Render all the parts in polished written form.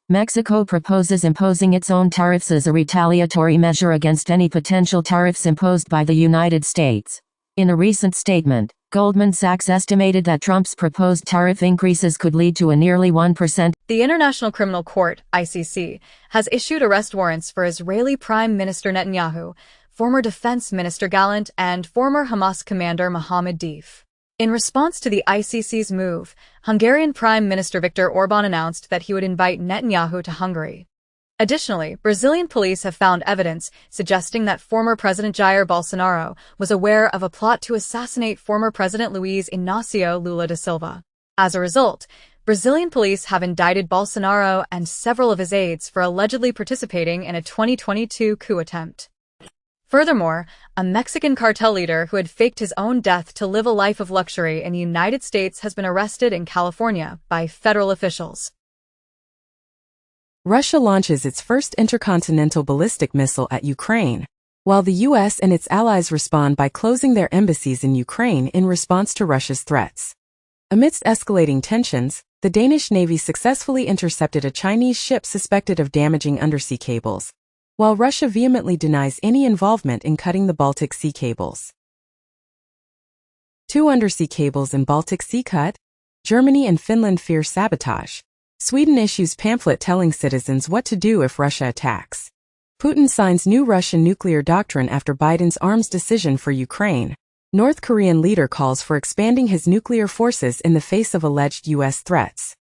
Mexico proposes imposing its own tariffs as a retaliatory measure against any potential tariffs imposed by the United States. In a recent statement, Goldman Sachs estimated that Trump's proposed tariff increases could lead to a nearly 1%. The International Criminal Court, ICC, has issued arrest warrants for Israeli Prime Minister Netanyahu, former Defense Minister Gallant, and former Hamas commander Mohammed Deif. In response to the ICC's move, Hungarian Prime Minister Viktor Orbán announced that he would invite Netanyahu to Hungary. Additionally, Brazilian police have found evidence suggesting that former President Jair Bolsonaro was aware of a plot to assassinate former President Luiz Inácio Lula da Silva. As a result, Brazilian police have indicted Bolsonaro and several of his aides for allegedly participating in a 2022 coup attempt. Furthermore, a Mexican cartel leader who had faked his own death to live a life of luxury in the United States has been arrested in California by federal officials. Russia launches its first intercontinental ballistic missile at Ukraine, while the U.S. and its allies respond by closing their embassies in Ukraine in response to Russia's threats. Amidst escalating tensions, the Danish Navy successfully intercepted a Chinese ship suspected of damaging undersea cables, while Russia vehemently denies any involvement in cutting the Baltic Sea cables. 2 undersea cables in Baltic Sea cut? Germany and Finland fear sabotage. Sweden issues pamphlet telling citizens what to do if Russia attacks. Putin signs new Russian nuclear doctrine after Biden's arms decision for Ukraine. North Korean leader calls for expanding his nuclear forces in the face of alleged U.S. threats.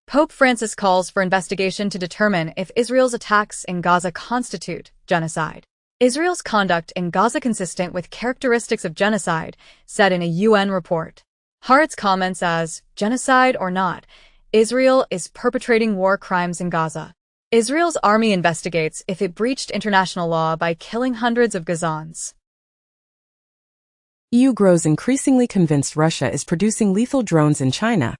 Pope Francis calls for investigation to determine if Israel's attacks in Gaza constitute genocide. Israel's conduct in Gaza consistent with characteristics of genocide, said in a UN report. Haaretz comments as, genocide or not, Israel is perpetrating war crimes in Gaza. Israel's army investigates if it breached international law by killing hundreds of Gazans. EU grows increasingly convinced Russia is producing lethal drones in China,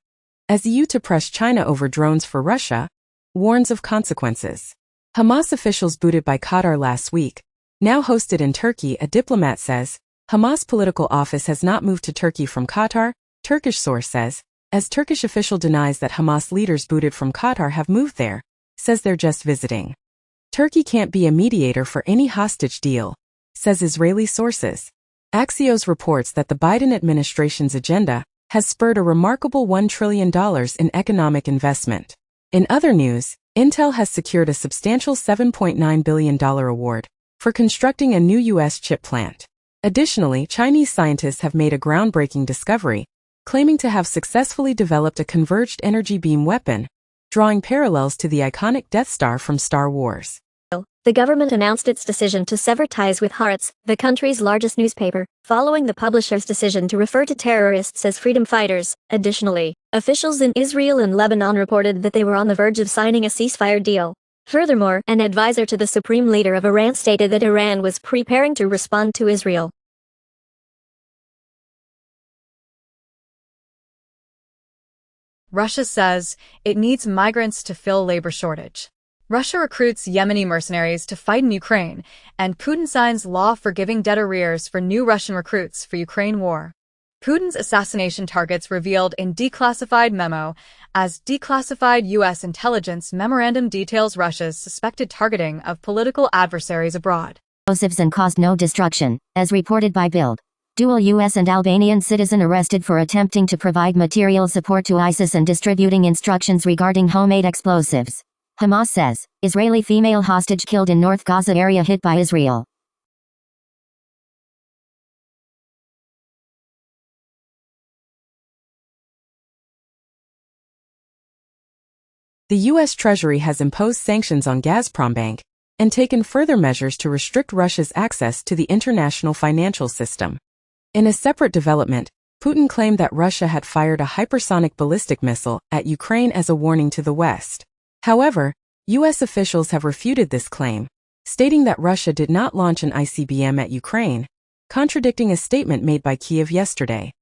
as EU to press China over drones for Russia, warns of consequences. Hamas officials booted by Qatar last week, now hosted in Turkey. A diplomat says, Hamas political office has not moved to Turkey from Qatar, Turkish source says, as Turkish official denies that Hamas leaders booted from Qatar have moved there, says they're just visiting. Turkey can't be a mediator for any hostage deal, says Israeli sources. Axios reports that the Biden administration's agenda has spurred a remarkable $1 trillion in economic investment. In other news, Intel has secured a substantial $7.9 billion award for constructing a new U.S. chip plant. Additionally, Chinese scientists have made a groundbreaking discovery, claiming to have successfully developed a converged energy beam weapon, drawing parallels to the iconic Death Star from Star Wars. The government announced its decision to sever ties with Haaretz, the country's largest newspaper, following the publisher's decision to refer to terrorists as freedom fighters. Additionally, officials in Israel and Lebanon reported that they were on the verge of signing a ceasefire deal. Furthermore, an advisor to the supreme leader of Iran stated that Iran was preparing to respond to Israel. Russia says it needs migrants to fill labor shortage. Russia recruits Yemeni mercenaries to fight in Ukraine, and Putin signs law forgiving debt arrears for new Russian recruits for Ukraine war. Putin's assassination targets revealed in declassified memo, as declassified U.S. intelligence memorandum details Russia's suspected targeting of political adversaries abroad. Explosives and caused no destruction, as reported by Bild. Dual U.S. and Albanian citizen arrested for attempting to provide material support to ISIS and distributing instructions regarding homemade explosives. Hamas says, Israeli female hostage killed in North Gaza area hit by Israel. The U.S. Treasury has imposed sanctions on Gazprom Bank and taken further measures to restrict Russia's access to the international financial system. In a separate development, Putin claimed that Russia had fired a hypersonic ballistic missile at Ukraine as a warning to the West. However, U.S. officials have refuted this claim, stating that Russia did not launch an ICBM at Ukraine, contradicting a statement made by Kyiv yesterday.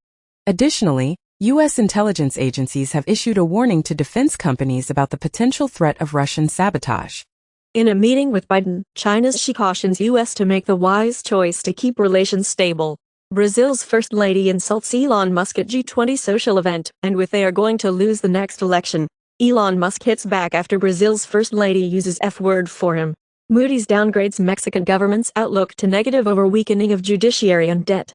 Additionally, U.S. intelligence agencies have issued a warning to defense companies about the potential threat of Russian sabotage. In a meeting with Biden, China's Xi cautions U.S. to make the wise choice to keep relations stable. Brazil's First Lady insults Elon Musk at G20 social event, and with they are going to lose the next election. Elon Musk hits back after Brazil's first lady uses F-word for him. Moody's downgrades Mexican government's outlook to negative over weakening of judiciary and debt.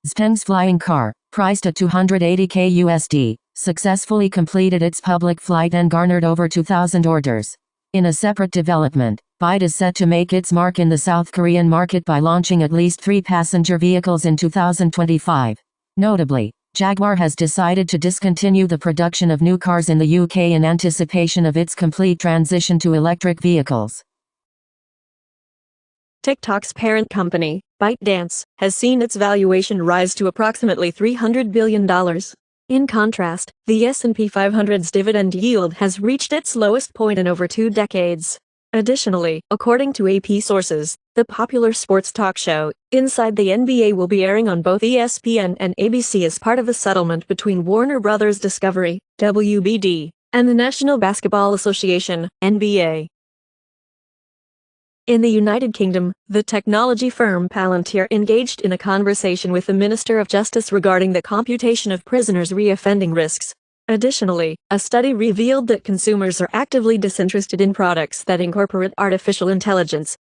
Xpeng's flying car, priced at $280K USD, successfully completed its public flight and garnered over 2,000 orders. In a separate development, BYD is set to make its mark in the South Korean market by launching at least 3 passenger vehicles in 2025. Notably, Jaguar has decided to discontinue the production of new cars in the UK in anticipation of its complete transition to electric vehicles. TikTok's parent company, ByteDance, has seen its valuation rise to approximately $300 billion. In contrast, the S&P 500's dividend yield has reached its lowest point in over 2 decades. Additionally, according to AP sources, the popular sports talk show, Inside the NBA, will be airing on both ESPN and ABC as part of a settlement between Warner Bros. Discovery, WBD, and the National Basketball Association, NBA. In the United Kingdom, the technology firm Palantir engaged in a conversation with the Minister of Justice regarding the computation of prisoners' reoffending risks. Additionally, a study revealed that consumers are actively disinterested in products that incorporate artificial intelligence.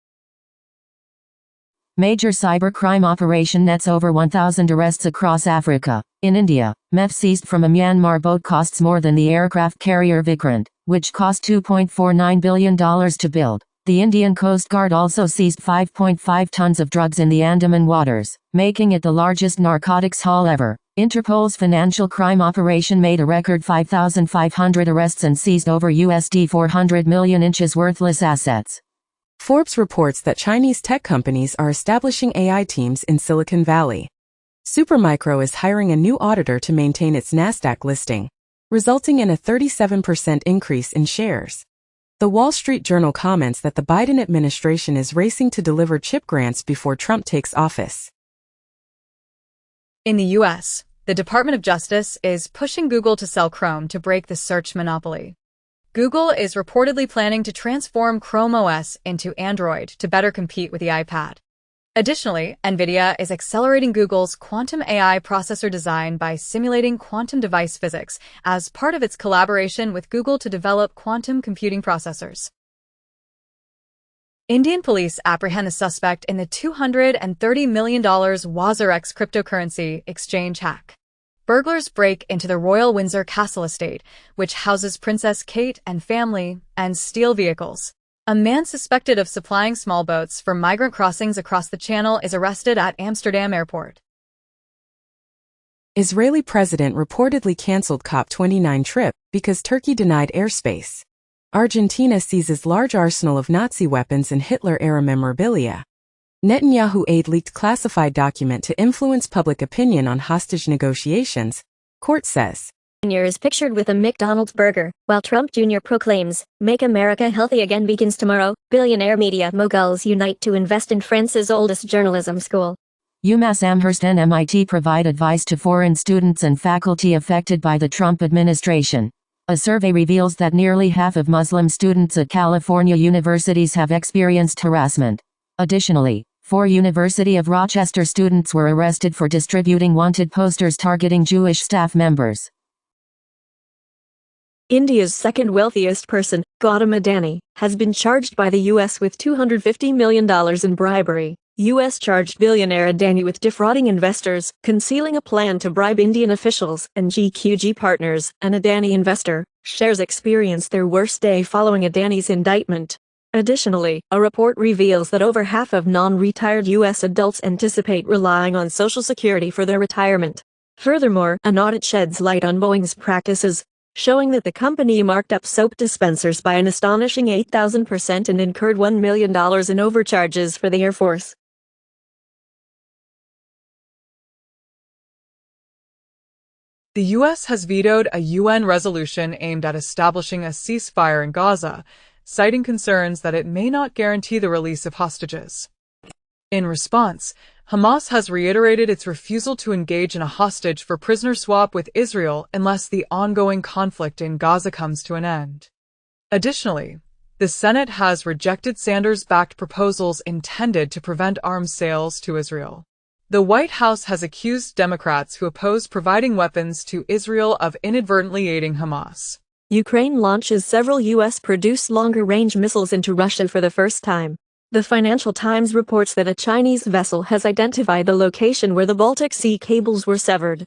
Major cybercrime operation nets over 1,000 arrests across Africa. In India, meth seized from a Myanmar boat costs more than the aircraft carrier Vikrant, which cost $2.49 billion to build. The Indian Coast Guard also seized 5.5 tons of drugs in the Andaman waters, making it the largest narcotics haul ever. Interpol's financial crime operation made a record 5,500 arrests and seized over USD 400 million in worthless assets. Forbes reports that Chinese tech companies are establishing AI teams in Silicon Valley. Supermicro is hiring a new auditor to maintain its Nasdaq listing, resulting in a 37% increase in shares. The Wall Street Journal comments that the Biden administration is racing to deliver chip grants before Trump takes office. In the U.S., the Department of Justice is pushing Google to sell Chrome to break the search monopoly. Google is reportedly planning to transform Chrome OS into Android to better compete with the iPad. Additionally, NVIDIA is accelerating Google's quantum AI processor design by simulating quantum device physics as part of its collaboration with Google to develop quantum computing processors. Indian police apprehend the suspect in the $230 million WazirX cryptocurrency exchange hack. Burglars break into the Royal Windsor Castle estate, which houses Princess Kate and family, and steal vehicles. A man suspected of supplying small boats for migrant crossings across the Channel is arrested at Amsterdam airport. Israeli president reportedly canceled COP29 trip because Turkey denied airspace. Argentina seizes large arsenal of Nazi weapons and Hitler-era memorabilia. Netanyahu aide leaked classified document to influence public opinion on hostage negotiations, court says. Jr. is pictured with a McDonald's burger, while Trump Jr. proclaims, "Make America Healthy Again begins tomorrow." Billionaire media moguls unite to invest in France's oldest journalism school. UMass Amherst and MIT provide advice to foreign students and faculty affected by the Trump administration. A survey reveals that nearly half of Muslim students at California universities have experienced harassment. Additionally, 4 University of Rochester students were arrested for distributing wanted posters targeting Jewish staff members. India's second wealthiest person, Gautam Adani, has been charged by the U.S. with $250 million in bribery. U.S. charged billionaire Adani with defrauding investors, concealing a plan to bribe Indian officials, and GQG Partners, an Adani investor, shares experienced their worst day following Adani's indictment. Additionally, a report reveals that over half of non-retired U.S. adults anticipate relying on Social Security for their retirement. Furthermore, an audit sheds light on Boeing's practices, showing that the company marked up soap dispensers by an astonishing 8,000% and incurred $1 million in overcharges for the Air Force. The U.S. has vetoed a UN resolution aimed at establishing a ceasefire in Gaza, citing concerns that it may not guarantee the release of hostages. In response, Hamas has reiterated its refusal to engage in a hostage for prisoner swap with Israel unless the ongoing conflict in Gaza comes to an end. Additionally, the Senate has rejected Sanders-backed proposals intended to prevent arms sales to Israel. The White House has accused Democrats who oppose providing weapons to Israel of inadvertently aiding Hamas. Ukraine launches several U.S.-produced longer-range missiles into Russia for the first time. The Financial Times reports that a Chinese vessel has identified the location where the Baltic Sea cables were severed.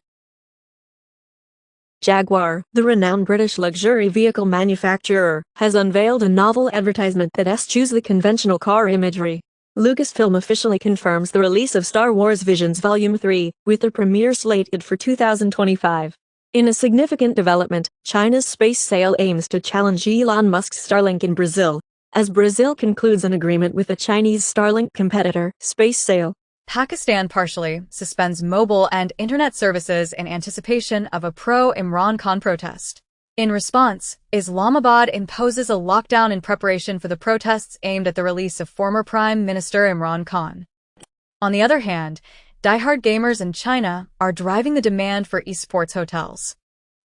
Jaguar, the renowned British luxury vehicle manufacturer, has unveiled a novel advertisement that eschews the conventional car imagery. Lucasfilm officially confirms the release of Star Wars Visions Volume 3, with the premiere slated for 2025. In a significant development, China's space sale aims to challenge Elon Musk's Starlink in Brazil, as Brazil concludes an agreement with a Chinese Starlink competitor, SpaceSale. Pakistan partially suspends mobile and internet services in anticipation of a pro-Imran Khan protest. In response, Islamabad imposes a lockdown in preparation for the protests aimed at the release of former Prime Minister Imran Khan. On the other hand, diehard gamers in China are driving the demand for esports hotels.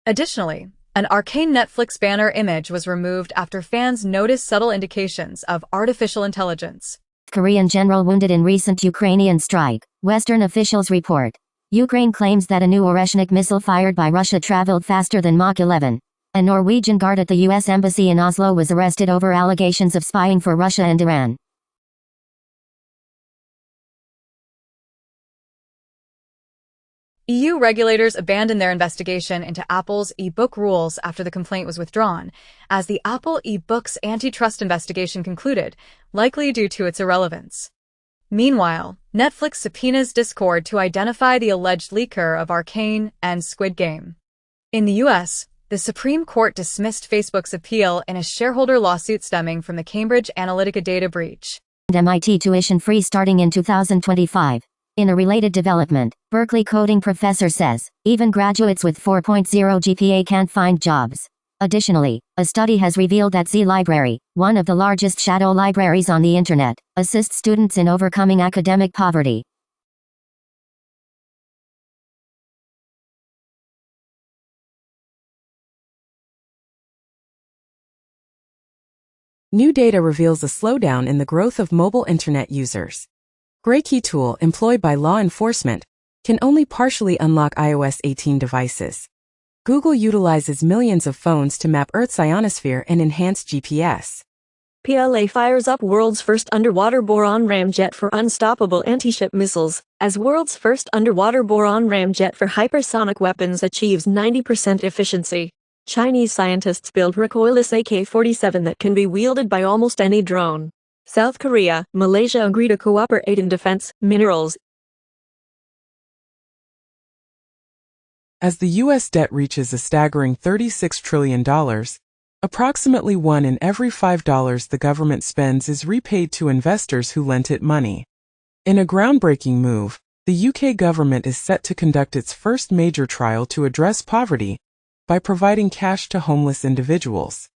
Additionally, an arcane Netflix banner image was removed after fans noticed subtle indications of artificial intelligence. Korean general wounded in recent Ukrainian strike, Western officials report. Ukraine claims that a new Oreshnik missile fired by Russia traveled faster than Mach 11. A Norwegian guard at the U.S. Embassy in Oslo was arrested over allegations of spying for Russia and Iran. EU regulators abandoned their investigation into Apple's e-book rules after the complaint was withdrawn, as the Apple e-books antitrust investigation concluded, likely due to its irrelevance. Meanwhile, Netflix subpoenas Discord to identify the alleged leaker of Arcane and Squid Game. In the U.S., the Supreme Court dismissed Facebook's appeal in a shareholder lawsuit stemming from the Cambridge Analytica data breach. MIT tuition free starting in 2025. In a related development, Berkeley coding professor says, even graduates with 4.0 GPA can't find jobs. Additionally, a study has revealed that Z Library, one of the largest shadow libraries on the internet, assists students in overcoming academic poverty. New data reveals a slowdown in the growth of mobile internet users. Gray key tool employed by law enforcement can only partially unlock iOS 18 devices. Google utilizes millions of phones to map Earth's ionosphere and enhance GPS. PLA fires up world's first underwater boron ramjet for unstoppable anti-ship missiles, as world's first underwater boron ramjet for hypersonic weapons achieves 90% efficiency. Chinese scientists build recoilless AK-47 that can be wielded by almost any drone. South Korea, Malaysia agree to cooperate in defense, minerals. As the U.S. debt reaches a staggering $36 trillion, approximately 1 in every $5 the government spends is repaid to investors who lent it money. In a groundbreaking move, the UK government is set to conduct its first major trial to address poverty by providing cash to homeless individuals.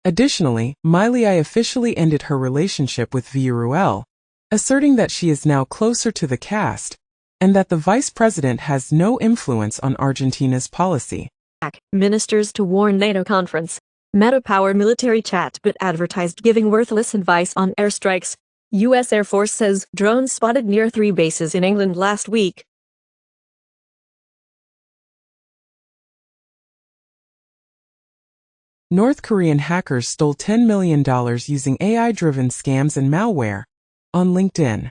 Additionally, Miley officially ended her relationship with Villarreal, asserting that she is now closer to the cast and that the vice president has no influence on Argentina's policy. Ministers to warn NATO conference. Meta powered military chatbot advertised giving worthless advice on airstrikes. U.S. Air Force says drones spotted near 3 bases in England last week. North Korean hackers stole $10 million using AI-driven scams and malware on LinkedIn.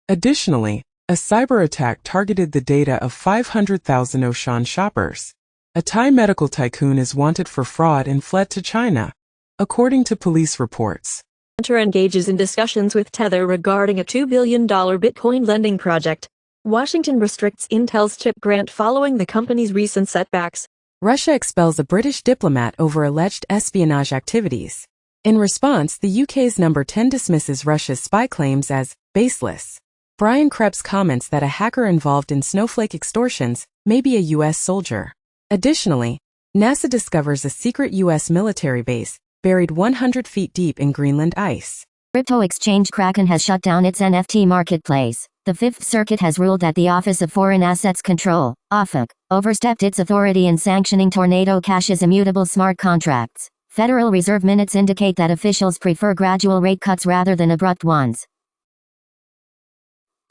Additionally, a cyber attack targeted the data of 500,000 Auchan shoppers. A Thai medical tycoon is wanted for fraud and fled to China, according to police reports. Hunter engages in discussions with Tether regarding a $2 billion Bitcoin lending project. Washington restricts Intel's chip grant following the company's recent setbacks. Russia expels a British diplomat over alleged espionage activities. In response, the UK's number 10 dismisses Russia's spy claims as baseless. Brian Krebs comments that a hacker involved in snowflake extortions may be a U.S. soldier. Additionally, NASA discovers a secret U.S. military base buried 100 feet deep in Greenland ice. Crypto exchange Kraken has shut down its NFT marketplace. The Fifth Circuit has ruled that the Office of Foreign Assets Control, OFAC, overstepped its authority in sanctioning Tornado Cash's immutable smart contracts. Federal Reserve minutes indicate that officials prefer gradual rate cuts rather than abrupt ones.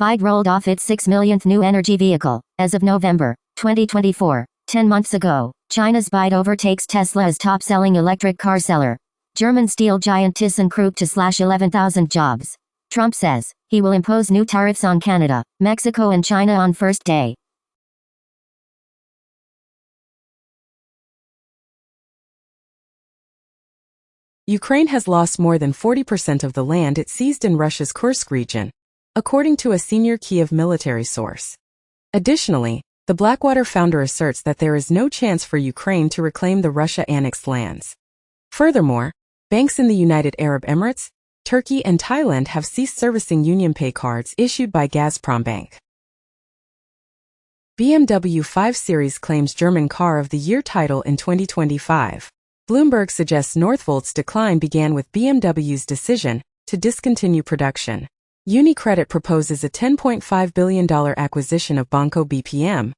BYD rolled off its 6 millionth new energy vehicle, as of November 2024. 10 months ago, China's BYD overtakes Tesla as top-selling electric car seller. German steel giant ThyssenKrupp to slash 11,000 jobs. Trump says he will impose new tariffs on Canada, Mexico and China on first day. Ukraine has lost more than 40% of the land it seized in Russia's Kursk region, according to a senior Kyiv military source. Additionally, the Blackwater founder asserts that there is no chance for Ukraine to reclaim the Russia-annexed lands. Furthermore, banks in the United Arab Emirates, Turkey and Thailand have ceased servicing UnionPay cards issued by Gazprom Bank. BMW 5 Series claims German Car of the Year title in 2025. Bloomberg suggests Northvolt's decline began with BMW's decision to discontinue production. UniCredit proposes a $10.5 billion acquisition of Banco BPM,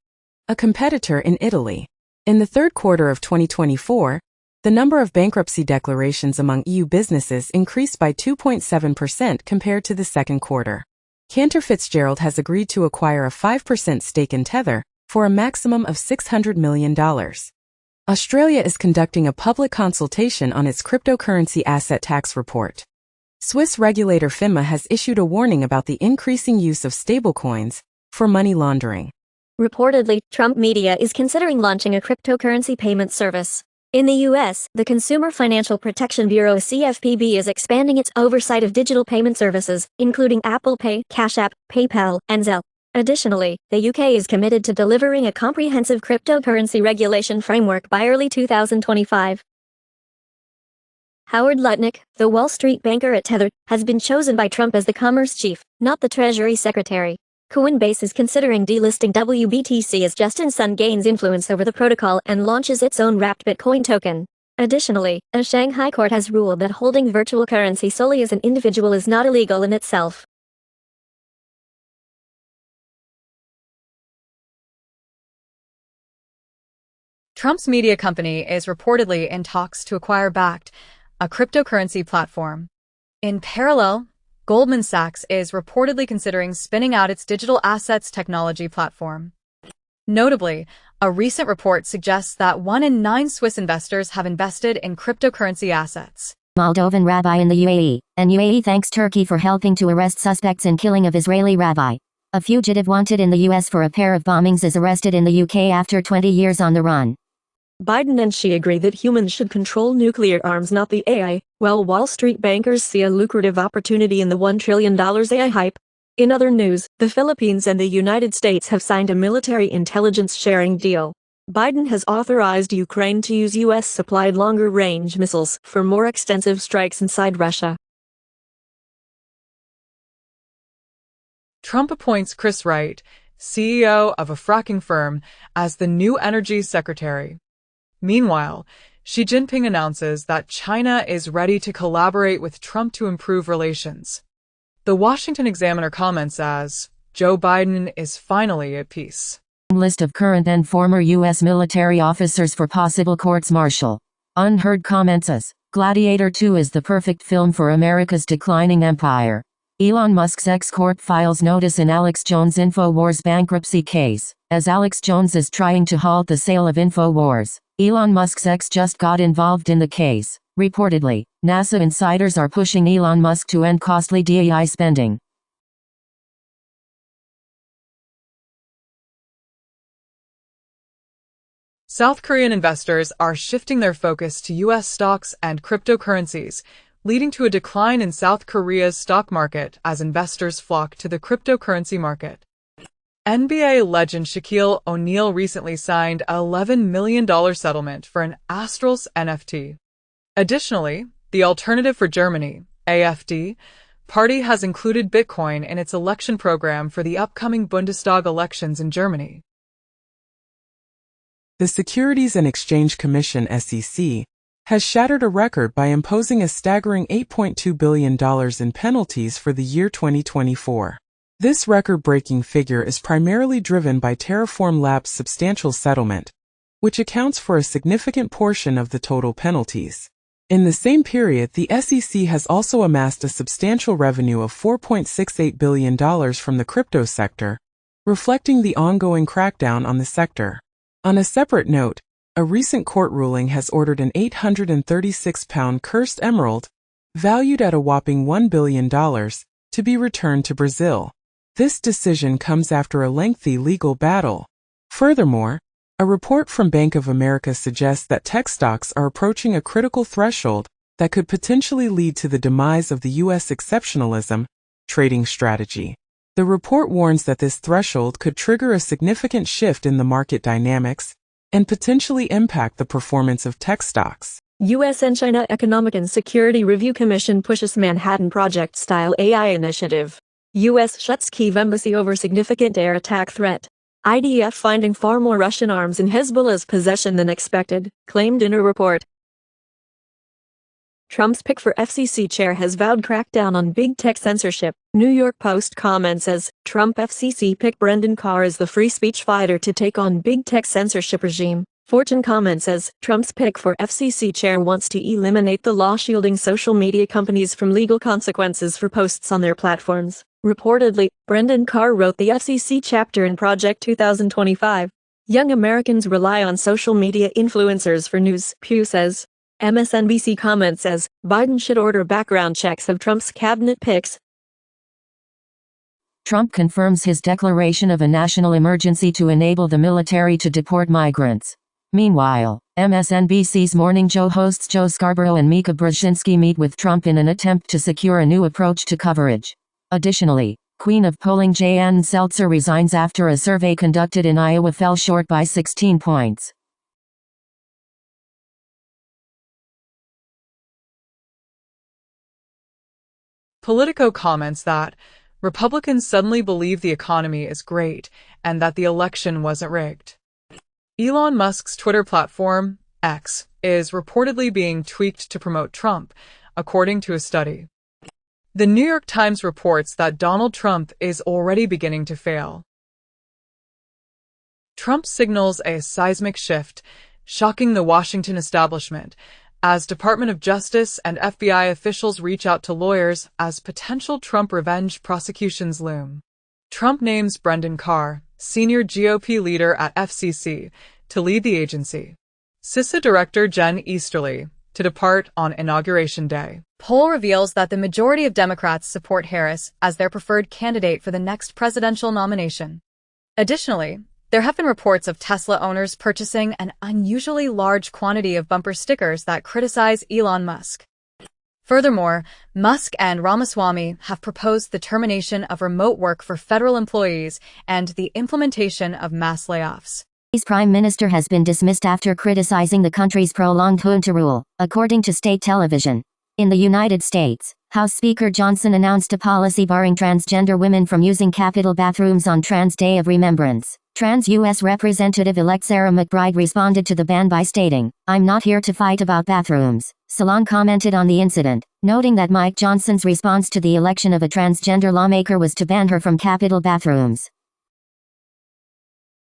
a competitor in Italy. In the third quarter of 2024, the number of bankruptcy declarations among EU businesses increased by 2.7% compared to the second quarter. Cantor Fitzgerald has agreed to acquire a 5% stake in Tether for a maximum of $600 million. Australia is conducting a public consultation on its cryptocurrency asset tax report. Swiss regulator FINMA has issued a warning about the increasing use of stablecoins for money laundering. Reportedly, Trump media is considering launching a cryptocurrency payment service. In the U.S., the Consumer Financial Protection Bureau (CFPB) is expanding its oversight of digital payment services, including Apple Pay, Cash App, PayPal, and Zelle. Additionally, the UK is committed to delivering a comprehensive cryptocurrency regulation framework by early 2025. Howard Lutnick, the Wall Street banker at Tether, has been chosen by Trump as the commerce chief, not the Treasury Secretary. Coinbase is considering delisting WBTC as Justin Sun gains influence over the protocol and launches its own wrapped Bitcoin token. Additionally, a Shanghai court has ruled that holding virtual currency solely as an individual is not illegal in itself. Trump's media company is reportedly in talks to acquire Bakkt, a cryptocurrency platform. In parallel, Goldman Sachs is reportedly considering spinning out its digital assets technology platform. Notably, a recent report suggests that 1 in 9 Swiss investors have invested in cryptocurrency assets. Moldovan rabbi in the UAE, and UAE thanks Turkey for helping to arrest suspects in killing of Israeli rabbi. A fugitive wanted in the US for a pair of bombings is arrested in the UK after 20 years on the run. Biden and Xi agree that humans should control nuclear arms, not the AI, while Wall Street bankers see a lucrative opportunity in the $1 trillion AI hype. In other news, the Philippines and the United States have signed a military intelligence sharing deal. Biden has authorized Ukraine to use U.S.-supplied longer-range missiles for more extensive strikes inside Russia. Trump appoints Chris Wright, CEO of a fracking firm, as the new energy secretary. Meanwhile, Xi Jinping announces that China is ready to collaborate with Trump to improve relations. The Washington Examiner comments as, Joe Biden is finally at peace. List of current and former U.S. military officers for possible courts-martial. Unheard comments as, Gladiator 2 is the perfect film for America's declining empire. Elon Musk's ex-court files notice in Alex Jones' InfoWars bankruptcy case. As Alex Jones is trying to halt the sale of InfoWars, Elon Musk's ex just got involved in the case. Reportedly, NASA insiders are pushing Elon Musk to end costly DEI spending. South Korean investors are shifting their focus to U.S. stocks and cryptocurrencies, leading to a decline in South Korea's stock market as investors flock to the cryptocurrency market. NBA legend Shaquille O'Neal recently signed an $11 million settlement for an Astrals NFT. Additionally, the Alternative for Germany, AfD, party has included Bitcoin in its election program for the upcoming Bundestag elections in Germany. The Securities and Exchange Commission (SEC) has shattered a record by imposing a staggering $8.2 billion in penalties for the year 2024. This record-breaking figure is primarily driven by Terraform Labs' substantial settlement, which accounts for a significant portion of the total penalties. In the same period, the SEC has also amassed a substantial revenue of $4.68 billion from the crypto sector, reflecting the ongoing crackdown on the sector. On a separate note, a recent court ruling has ordered an 836-pound cursed emerald, valued at a whopping $1 billion, to be returned to Brazil. This decision comes after a lengthy legal battle. Furthermore, a report from Bank of America suggests that tech stocks are approaching a critical threshold that could potentially lead to the demise of the U.S. exceptionalism trading strategy. The report warns that this threshold could trigger a significant shift in the market dynamics and potentially impact the performance of tech stocks. U.S. and China Economic and Security Review Commission pushes Manhattan Project-style AI initiative. U.S. shuts Kyiv embassy over significant air attack threat. IDF finding far more Russian arms in Hezbollah's possession than expected, claimed in a report. Trump's pick for FCC chair has vowed crackdown on big tech censorship. New York Post comments as Trump FCC pick Brendan Carr as the free speech fighter to take on big tech censorship regime. Fortune comments as Trump's pick for FCC chair wants to eliminate the law shielding social media companies from legal consequences for posts on their platforms. Reportedly, Brendan Carr wrote the FCC chapter in Project 2025. Young Americans rely on social media influencers for news, Pew says. MSNBC comments as Biden should order background checks of Trump's cabinet picks. Trump confirms his declaration of a national emergency to enable the military to deport migrants. Meanwhile, MSNBC's Morning Joe hosts Joe Scarborough and Mika Brzezinski meet with Trump in an attempt to secure a new approach to coverage. Additionally, Queen of Polling Jan Seltzer resigns after a survey conducted in Iowa fell short by 16 points. Politico comments that Republicans suddenly believe the economy is great and that the election wasn't rigged. Elon Musk's Twitter platform, X, is reportedly being tweaked to promote Trump, according to a study. The New York Times reports that Donald Trump is already beginning to fail. Trump signals a seismic shift, shocking the Washington establishment, as Department of Justice and FBI officials reach out to lawyers as potential Trump revenge prosecutions loom. Trump names Brendan Carr, senior GOP leader at FCC, to lead the agency. CISA Director Jen Easterly to depart on Inauguration Day. Poll reveals that the majority of Democrats support Harris as their preferred candidate for the next presidential nomination. Additionally, there have been reports of Tesla owners purchasing an unusually large quantity of bumper stickers that criticize Elon Musk. Furthermore, Musk and Ramaswamy have proposed the termination of remote work for federal employees and the implementation of mass layoffs. The Prime Minister has been dismissed after criticizing the country's prolonged junta rule, according to state television. In the United States, House Speaker Johnson announced a policy barring transgender women from using Capitol bathrooms on Trans Day of Remembrance. Trans U.S. Representative-elect Sarah McBride responded to the ban by stating, "I'm not here to fight about bathrooms." Salon commented on the incident, noting that Mike Johnson's response to the election of a transgender lawmaker was to ban her from Capitol bathrooms.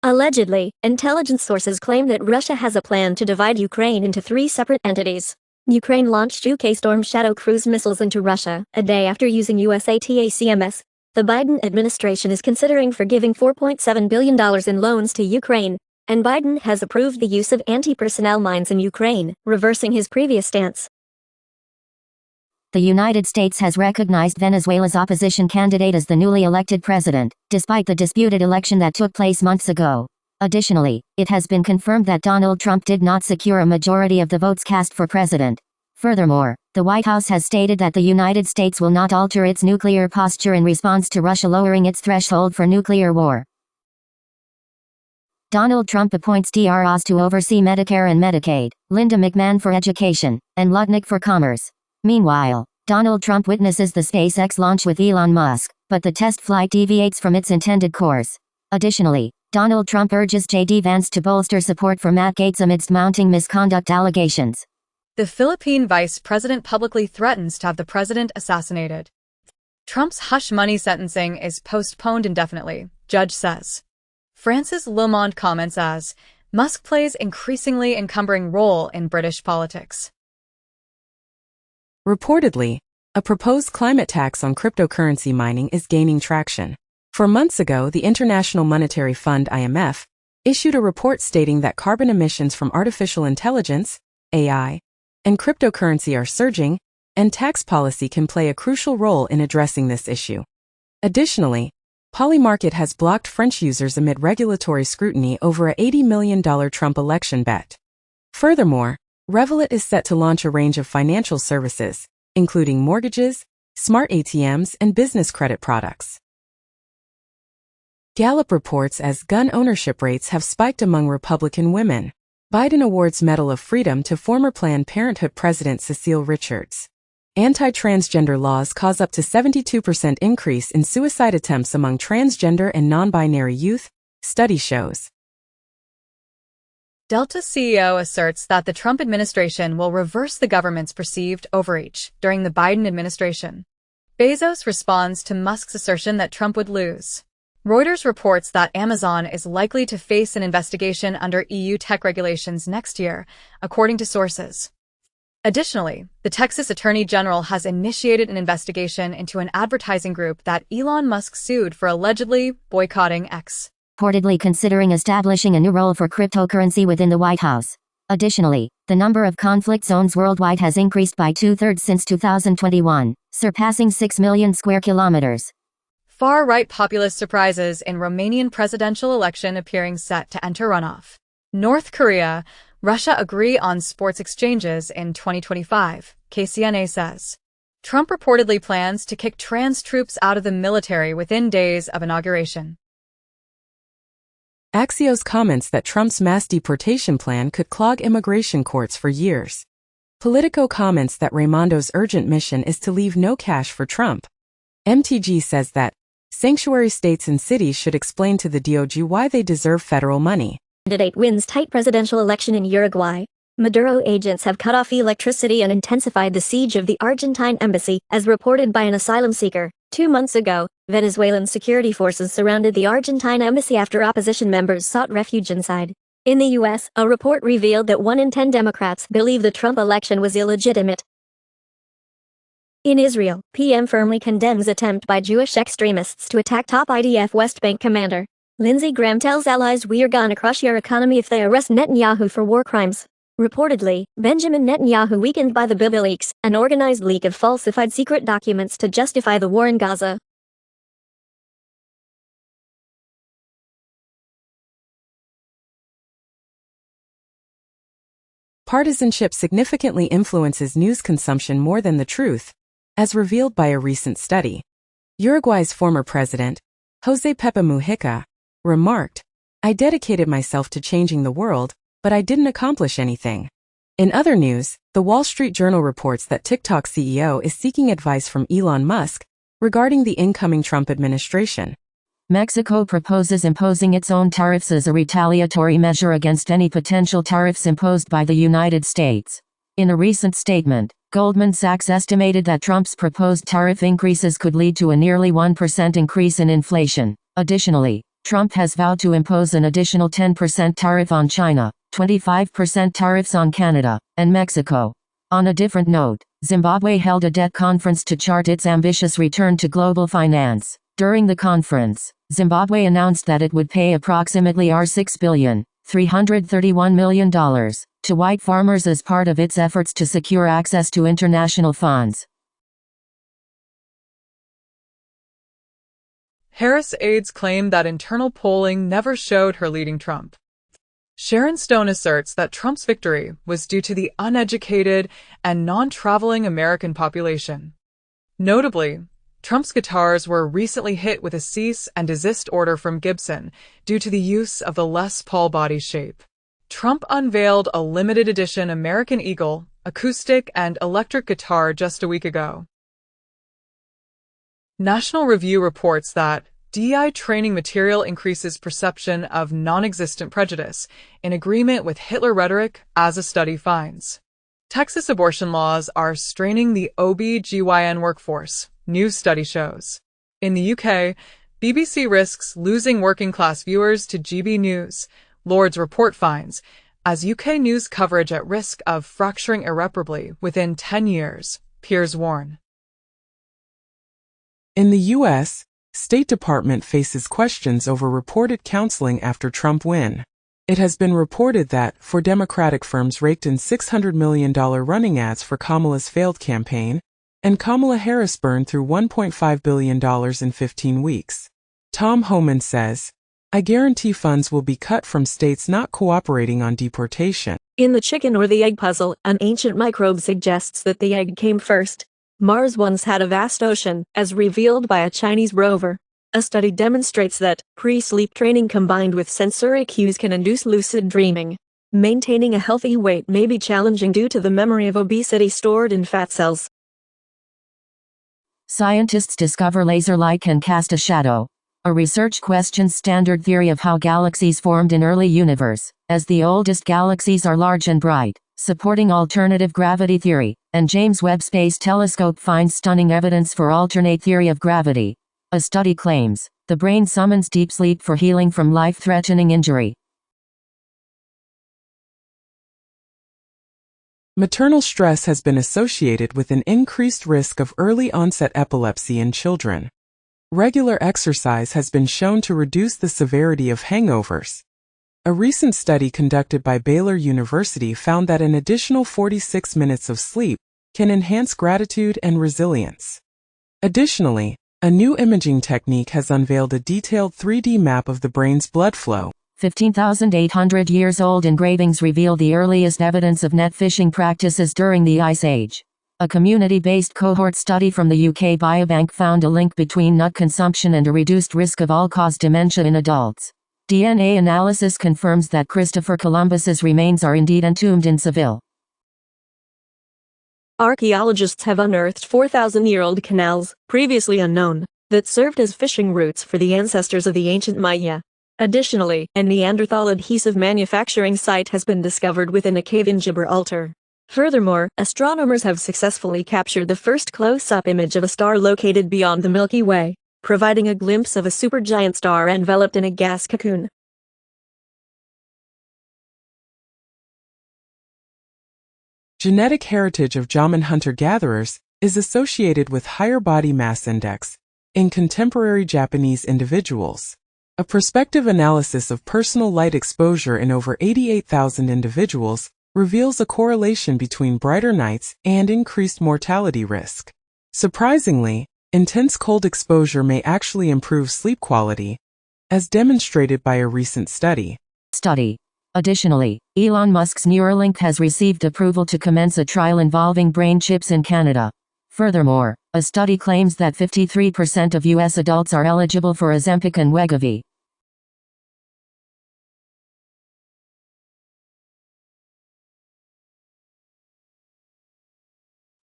Allegedly, intelligence sources claim that Russia has a plan to divide Ukraine into 3 separate entities. Ukraine launched UK Storm Shadow cruise missiles into Russia, a day after using US ATACMS. The Biden administration is considering forgiving $4.7 billion in loans to Ukraine, and Biden has approved the use of anti-personnel mines in Ukraine, reversing his previous stance. The United States has recognized Venezuela's opposition candidate as the newly elected president, despite the disputed election that took place months ago. Additionally, it has been confirmed that Donald Trump did not secure a majority of the votes cast for president. Furthermore, the White House has stated that the United States will not alter its nuclear posture in response to Russia lowering its threshold for nuclear war. Donald Trump appoints Dr. Oz to oversee Medicare and Medicaid, Linda McMahon for Education, and Lutnick for Commerce. Meanwhile, Donald Trump witnesses the SpaceX launch with Elon Musk, but the test flight deviates from its intended course. Additionally, Donald Trump urges J.D. Vance to bolster support for Matt Gaetz amidst mounting misconduct allegations. The Philippine vice president publicly threatens to have the president assassinated. Trump's hush money sentencing is postponed indefinitely, judge says. Francis Lamont comments as, Musk plays increasingly encumbering role in British politics. Reportedly, a proposed climate tax on cryptocurrency mining is gaining traction. 4 months ago, the International Monetary Fund (IMF) issued a report stating that carbon emissions from artificial intelligence, AI, and cryptocurrency are surging, and tax policy can play a crucial role in addressing this issue. Additionally, Polymarket has blocked French users amid regulatory scrutiny over a $80 million Trump election bet. Furthermore, Revolut is set to launch a range of financial services, including mortgages, smart ATMs, and business credit products. Gallup reports as gun ownership rates have spiked among Republican women. Biden awards Medal of Freedom to former Planned Parenthood President Cecile Richards. Anti-transgender laws cause up to 72% increase in suicide attempts among transgender and non-binary youth, study shows. Delta CEO asserts that the Trump administration will reverse the government's perceived overreach during the Biden administration. Bezos responds to Musk's assertion that Trump would lose. Reuters reports that Amazon is likely to face an investigation under EU tech regulations next year, according to sources. Additionally, the Texas Attorney General has initiated an investigation into an advertising group that Elon Musk sued for allegedly boycotting X. Reportedly considering establishing a new role for cryptocurrency within the White House. Additionally, the number of conflict zones worldwide has increased by 2/3 since 2021, surpassing 6 million square kilometers. Far-right populist surprises in Romanian presidential election appearing set to enter runoff. North Korea, Russia agree on sports exchanges in 2025, KCNA says. Trump reportedly plans to kick trans troops out of the military within days of inauguration. Axios comments that Trump's mass deportation plan could clog immigration courts for years. Politico comments that Raimondo's urgent mission is to leave no cash for Trump. MTG says that sanctuary states and cities should explain to the DOJ why they deserve federal money. Candidate wins tight presidential election in Uruguay. Maduro agents have cut off electricity and intensified the siege of the Argentine embassy, as reported by an asylum seeker. 2 months ago, Venezuelan security forces surrounded the Argentine embassy after opposition members sought refuge inside. In the U.S., a report revealed that 1 in 10 Democrats believe the Trump election was illegitimate. In Israel, PM firmly condemns attempt by Jewish extremists to attack top IDF West Bank commander. Lindsey Graham tells allies we're gonna crush your economy if they arrest Netanyahu for war crimes. Reportedly, Benjamin Netanyahu weakened by the Bible leaks, an organized leak of falsified secret documents to justify the war in Gaza. Partisanship significantly influences news consumption more than the truth, as revealed by a recent study. Uruguay's former president, José Pepe Mujica, remarked, "I dedicated myself to changing the world, but I didn't accomplish anything." In other news, the Wall Street Journal reports that TikTok CEO is seeking advice from Elon Musk regarding the incoming Trump administration. Mexico proposes imposing its own tariffs as a retaliatory measure against any potential tariffs imposed by the United States. In a recent statement, Goldman Sachs estimated that Trump's proposed tariff increases could lead to a nearly 1% increase in inflation. Additionally, Trump has vowed to impose an additional 10% tariff on China, 25% tariffs on Canada, and Mexico. On a different note, Zimbabwe held a debt conference to chart its ambitious return to global finance. During the conference, Zimbabwe announced that it would pay approximately $6.331 billion to white farmers as part of its efforts to secure access to international funds. Harris aides claim that internal polling never showed her leading Trump. Sharon Stone asserts that Trump's victory was due to the uneducated and non-traveling American population. Notably, Trump's guitars were recently hit with a cease and desist order from Gibson due to the use of the Les Paul body shape. Trump unveiled a limited edition American Eagle, acoustic and electric guitar just a week ago. National Review reports that DEI training material increases perception of non-existent prejudice, in agreement with Hitler rhetoric, as a study finds. Texas abortion laws are straining the OB/GYN workforce, new study shows. In the UK, BBC risks losing working-class viewers to GB News, Lord's report finds, as UK news coverage at risk of fracturing irreparably within 10 years, peers warn. In the U.S., State Department faces questions over reported counseling after Trump win. It has been reported that, for Democratic firms raked in $600 million running ads for Kamala's failed campaign, and Kamala Harris burned through $1.5 billion in 15 weeks. Tom Homan says, "I guarantee funds will be cut from states not cooperating on deportation." In the chicken or the egg puzzle, an ancient microbe suggests that the egg came first. Mars once had a vast ocean, as revealed by a Chinese rover. A study demonstrates that pre-sleep training combined with sensory cues can induce lucid dreaming. Maintaining a healthy weight may be challenging due to the memory of obesity stored in fat cells. Scientists discover laser light can cast a shadow. A research questions standard theory of how galaxies formed in early universe, as the oldest galaxies are large and bright, supporting alternative gravity theory, and James Webb Space Telescope finds stunning evidence for alternate theory of gravity. A study claims, the brain summons deep sleep for healing from life-threatening injury. Maternal stress has been associated with an increased risk of early-onset epilepsy in children. Regular exercise has been shown to reduce the severity of hangovers. A recent study conducted by Baylor University found that an additional 46 minutes of sleep can enhance gratitude and resilience. Additionally, a new imaging technique has unveiled a detailed 3D map of the brain's blood flow. 15,800 years old engravings reveal the earliest evidence of net fishing practices during the Ice Age. A community-based cohort study from the UK Biobank found a link between nut consumption and a reduced risk of all-cause dementia in adults. DNA analysis confirms that Christopher Columbus's remains are indeed entombed in Seville. Archaeologists have unearthed 4,000-year-old canals, previously unknown, that served as fishing routes for the ancestors of the ancient Maya. Additionally, a Neanderthal adhesive manufacturing site has been discovered within a cave in Gibraltar. Furthermore, astronomers have successfully captured the first close-up image of a star located beyond the Milky Way, providing a glimpse of a supergiant star enveloped in a gas cocoon. Genetic heritage of Jaman hunter-gatherers is associated with higher body mass index in contemporary Japanese individuals. A prospective analysis of personal light exposure in over 88,000 individuals reveals a correlation between brighter nights and increased mortality risk. Surprisingly, intense cold exposure may actually improve sleep quality, as demonstrated by a recent study. Additionally, Elon Musk's Neuralink has received approval to commence a trial involving brain chips in Canada. Furthermore, a study claims that 53% of U.S. adults are eligible for Ozempic and Wegovy.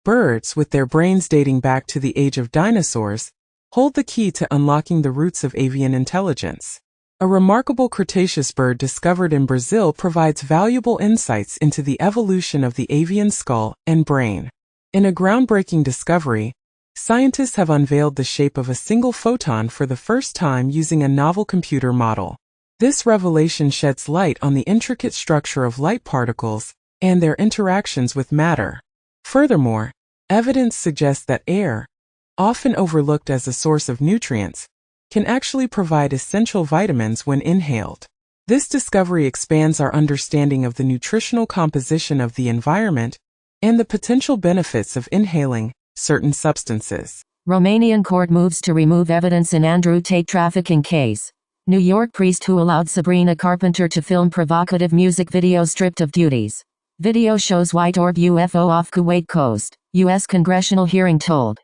Birds, with their brains dating back to the age of dinosaurs, hold the key to unlocking the roots of avian intelligence. A remarkable Cretaceous bird discovered in Brazil provides valuable insights into the evolution of the avian skull and brain. In a groundbreaking discovery, scientists have unveiled the shape of a single photon for the first time using a novel computer model. This revelation sheds light on the intricate structure of light particles and their interactions with matter. Furthermore, evidence suggests that air, often overlooked as a source of nutrients, can actually provide essential vitamins when inhaled. This discovery expands our understanding of the nutritional composition of the environment and the potential benefits of inhaling certain substances. Romanian court moves to remove evidence in Andrew Tate trafficking case. New York priest who allowed Sabrina Carpenter to film provocative music video stripped of duties. Video shows white orb UFO off Kuwait coast, U.S. congressional hearing told.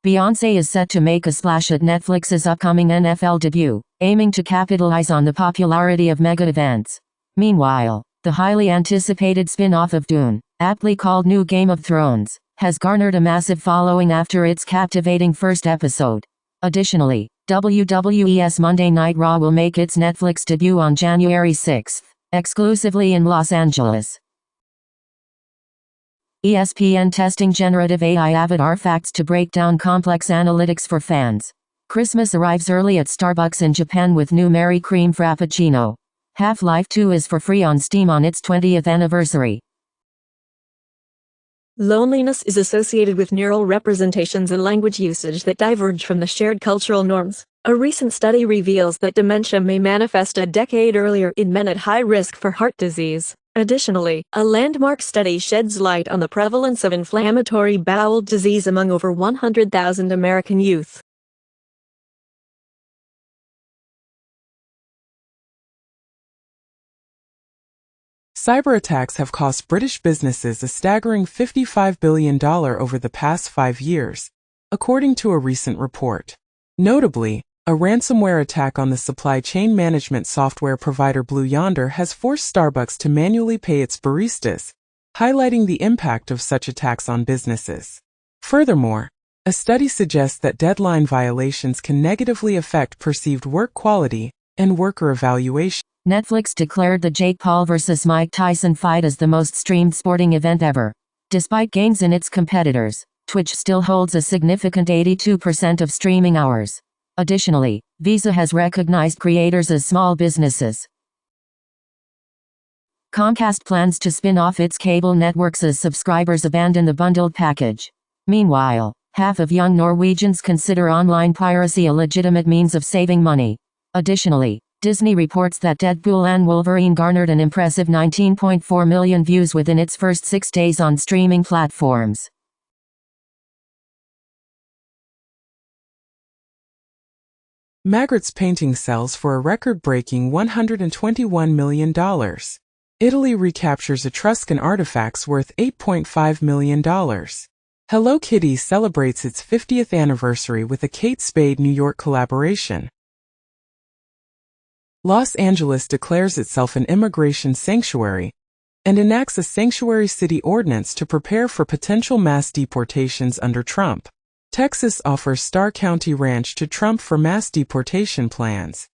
Beyoncé is set to make a splash at Netflix's upcoming NFL debut, aiming to capitalize on the popularity of mega events. Meanwhile, the highly anticipated spin-off of Dune, aptly called New Game of Thrones, has garnered a massive following after its captivating first episode. Additionally, WWE's Monday Night Raw will make its Netflix debut on January 6, exclusively in Los Angeles. ESPN testing generative AI avatar facts to break down complex analytics for fans. Christmas arrives early at Starbucks in Japan with new Mary Cream Frappuccino. Half-Life 2 is for free on Steam on its 20th anniversary. Loneliness is associated with neural representations and language usage that diverge from the shared cultural norms. A recent study reveals that dementia may manifest a decade earlier in men at high risk for heart disease. Additionally, a landmark study sheds light on the prevalence of inflammatory bowel disease among over 100,000 American youth. Cyberattacks have cost British businesses a staggering $55 billion over the past 5 years, according to a recent report. Notably, a ransomware attack on the supply chain management software provider Blue Yonder has forced Starbucks to manually pay its baristas, highlighting the impact of such attacks on businesses. Furthermore, a study suggests that deadline violations can negatively affect perceived work quality and worker evaluation. Netflix declared the Jake Paul vs. Mike Tyson fight as the most streamed sporting event ever. Despite gains in its competitors, Twitch still holds a significant 82% of streaming hours. Additionally, Visa has recognized creators as small businesses. Comcast plans to spin off its cable networks as subscribers abandon the bundled package. Meanwhile, half of young Norwegians consider online piracy a legitimate means of saving money. Additionally, Disney reports that Deadpool and Wolverine garnered an impressive 19.4 million views within its first 6 days on streaming platforms. Magritte's painting sells for a record-breaking $121 million. Italy recaptures Etruscan artifacts worth $8.5 million. Hello Kitty celebrates its 50th anniversary with a Kate Spade New York collaboration. Los Angeles declares itself an immigration sanctuary and enacts a sanctuary city ordinance to prepare for potential mass deportations under Trump. Texas offers Star County Ranch to Trump for mass deportation plans.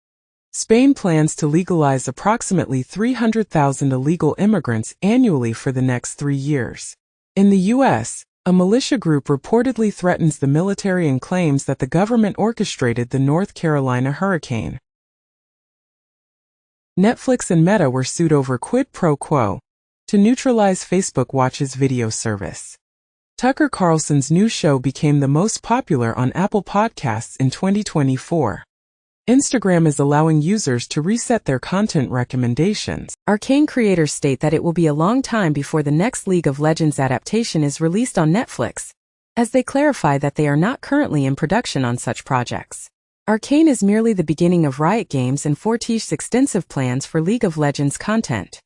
Spain plans to legalize approximately 300,000 illegal immigrants annually for the next 3 years. In the U.S., a militia group reportedly threatens the military and claims that the government orchestrated the North Carolina hurricane. Netflix and Meta were sued over quid pro quo to neutralize Facebook Watch's video service. Tucker Carlson's new show became the most popular on Apple Podcasts in 2024. Instagram is allowing users to reset their content recommendations. Arcane creators state that it will be a long time before the next League of Legends adaptation is released on Netflix, as they clarify that they are not currently in production on such projects. Arcane is merely the beginning of Riot Games and Fortiche's extensive plans for League of Legends content.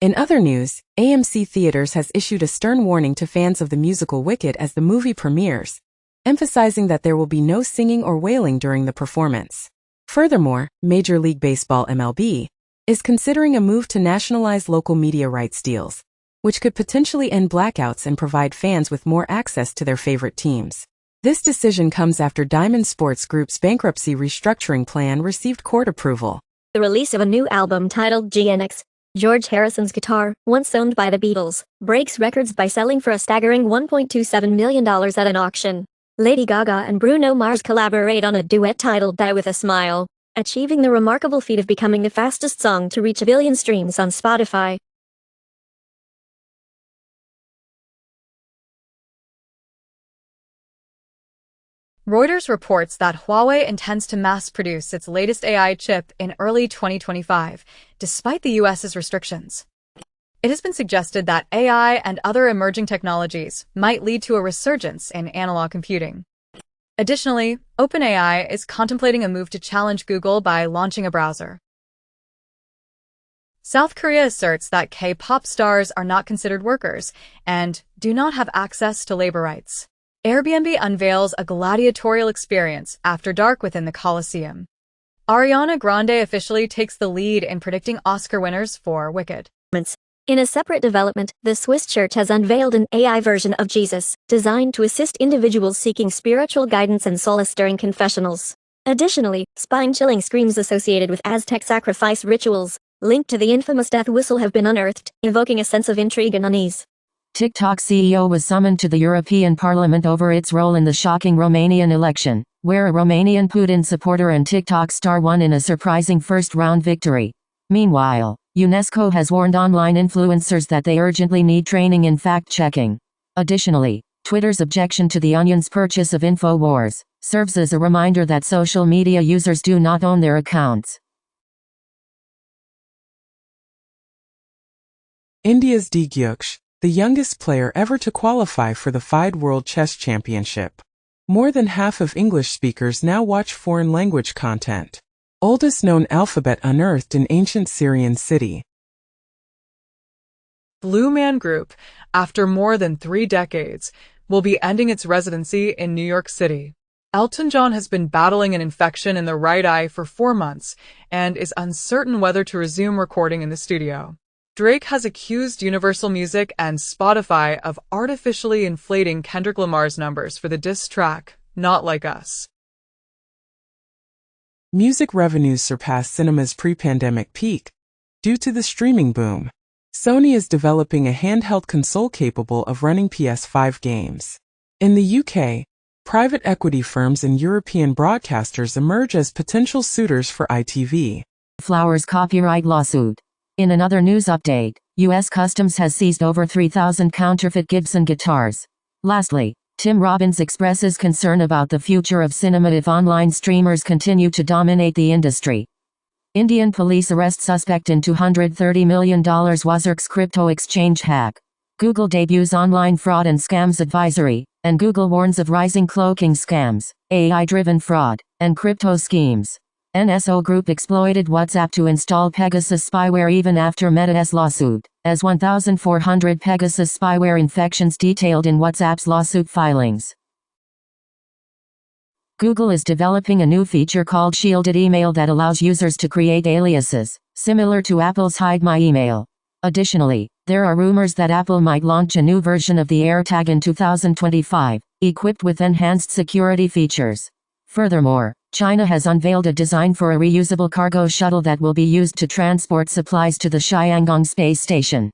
In other news, AMC Theaters has issued a stern warning to fans of the musical Wicked as the movie premieres, emphasizing that there will be no singing or wailing during the performance. Furthermore, Major League Baseball (MLB) is considering a move to nationalize local media rights deals, which could potentially end blackouts and provide fans with more access to their favorite teams. This decision comes after Diamond Sports Group's bankruptcy restructuring plan received court approval. The release of a new album titled GNX, George Harrison's guitar, once owned by the Beatles, breaks records by selling for a staggering $1.27 million at an auction. Lady Gaga and Bruno Mars collaborate on a duet titled Die With a Smile, achieving the remarkable feat of becoming the fastest song to reach 1 billion streams on Spotify. Reuters reports that Huawei intends to mass-produce its latest AI chip in early 2025, despite the U.S.'s restrictions. It has been suggested that AI and other emerging technologies might lead to a resurgence in analog computing. Additionally, OpenAI is contemplating a move to challenge Google by launching a browser. South Korea asserts that K-pop stars are not considered workers and do not have access to labor rights. Airbnb unveils a gladiatorial experience after dark within the Colosseum. Ariana Grande officially takes the lead in predicting Oscar winners for Wicked. In a separate development, the Swiss Church has unveiled an AI version of Jesus, designed to assist individuals seeking spiritual guidance and solace during confessionals. Additionally, spine-chilling screams associated with Aztec sacrifice rituals, linked to the infamous death whistle, have been unearthed, evoking a sense of intrigue and unease. TikTok CEO was summoned to the European Parliament over its role in the shocking Romanian election, where a Romanian Putin supporter and TikTok star won in a surprising first-round victory. Meanwhile, UNESCO has warned online influencers that they urgently need training in fact-checking. Additionally, Twitter's objection to the Onion's purchase of InfoWars serves as a reminder that social media users do not own their accounts. India's D. Gyuksh, the youngest player ever to qualify for the FIDE World Chess Championship. More than half of English speakers now watch foreign language content. Oldest known alphabet unearthed in ancient Syrian city. Blue Man Group, after more than 3 decades, will be ending its residency in New York City. Elton John has been battling an infection in the right eye for 4 months and is uncertain whether to resume recording in the studio. Drake has accused Universal Music and Spotify of artificially inflating Kendrick Lamar's numbers for the diss track, Not Like Us. Music revenues surpass cinema's pre-pandemic peak due to the streaming boom. Sony is developing a handheld console capable of running PS5 games. In the UK, private equity firms and European broadcasters emerge as potential suitors for ITV. Flowers copyright lawsuit. In another news update, U.S. Customs has seized over 3,000 counterfeit Gibson guitars. Lastly, Tim Robbins expresses concern about the future of cinema if online streamers continue to dominate the industry. Indian police arrest suspect in $230 million Wazirk's crypto exchange hack. Google debuts online fraud and scams advisory, and Google warns of rising cloaking scams, AI-driven fraud, and crypto schemes. NSO Group exploited WhatsApp to install Pegasus spyware even after Meta's lawsuit, as 1,400 Pegasus spyware infections detailed in WhatsApp's lawsuit filings. Google is developing a new feature called Shielded Email that allows users to create aliases, similar to Apple's Hide My Email. Additionally, there are rumors that Apple might launch a new version of the AirTag in 2025, equipped with enhanced security features. Furthermore, China has unveiled a design for a reusable cargo shuttle that will be used to transport supplies to the Xiangong space station.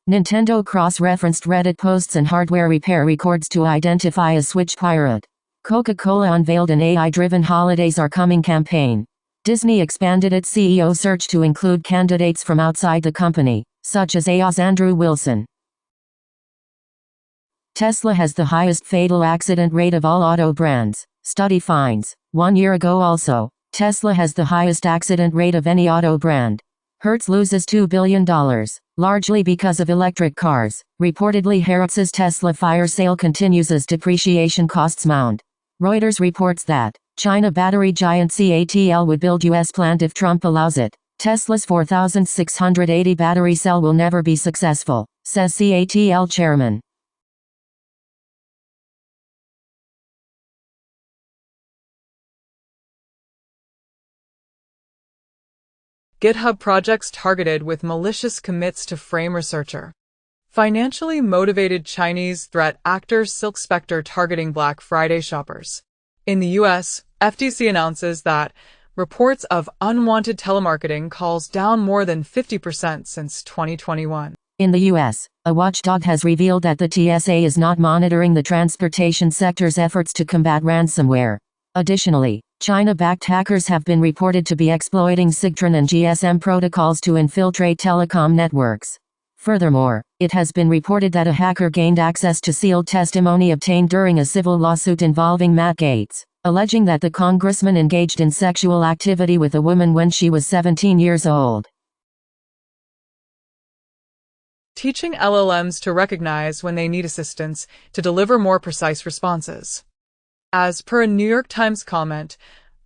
Nintendo cross-referenced Reddit posts and hardware repair records to identify a Switch pirate. Coca-Cola unveiled an AI-driven Holidays Are Coming campaign. Disney expanded its CEO search to include candidates from outside the company, such as AO's Andrew Wilson. Tesla has the highest fatal accident rate of all auto brands, study finds. 1 year ago also, Tesla has the highest accident rate of any auto brand. Hertz loses $2 billion, largely because of electric cars. Reportedly Hertz's Tesla fire sale continues as depreciation costs mount. Reuters reports that China battery giant CATL would build U.S. plant if Trump allows it. Tesla's 4,680 battery cell will never be successful, says CATL chairman. GitHub projects targeted with malicious commits to frame researcher. Financially motivated Chinese threat actor Silk Spectre targeting Black Friday shoppers. In the U.S., FTC announces that reports of unwanted telemarketing calls down more than 50% since 2021. In the U.S., a watchdog has revealed that the TSA is not monitoring the transportation sector's efforts to combat ransomware. Additionally, China-backed hackers have been reported to be exploiting SIGTRAN and GSM protocols to infiltrate telecom networks. Furthermore, it has been reported that a hacker gained access to sealed testimony obtained during a civil lawsuit involving Matt Gaetz, alleging that the congressman engaged in sexual activity with a woman when she was 17 years old. Teaching LLMs to recognize when they need assistance to deliver more precise responses. As per a New York Times comment,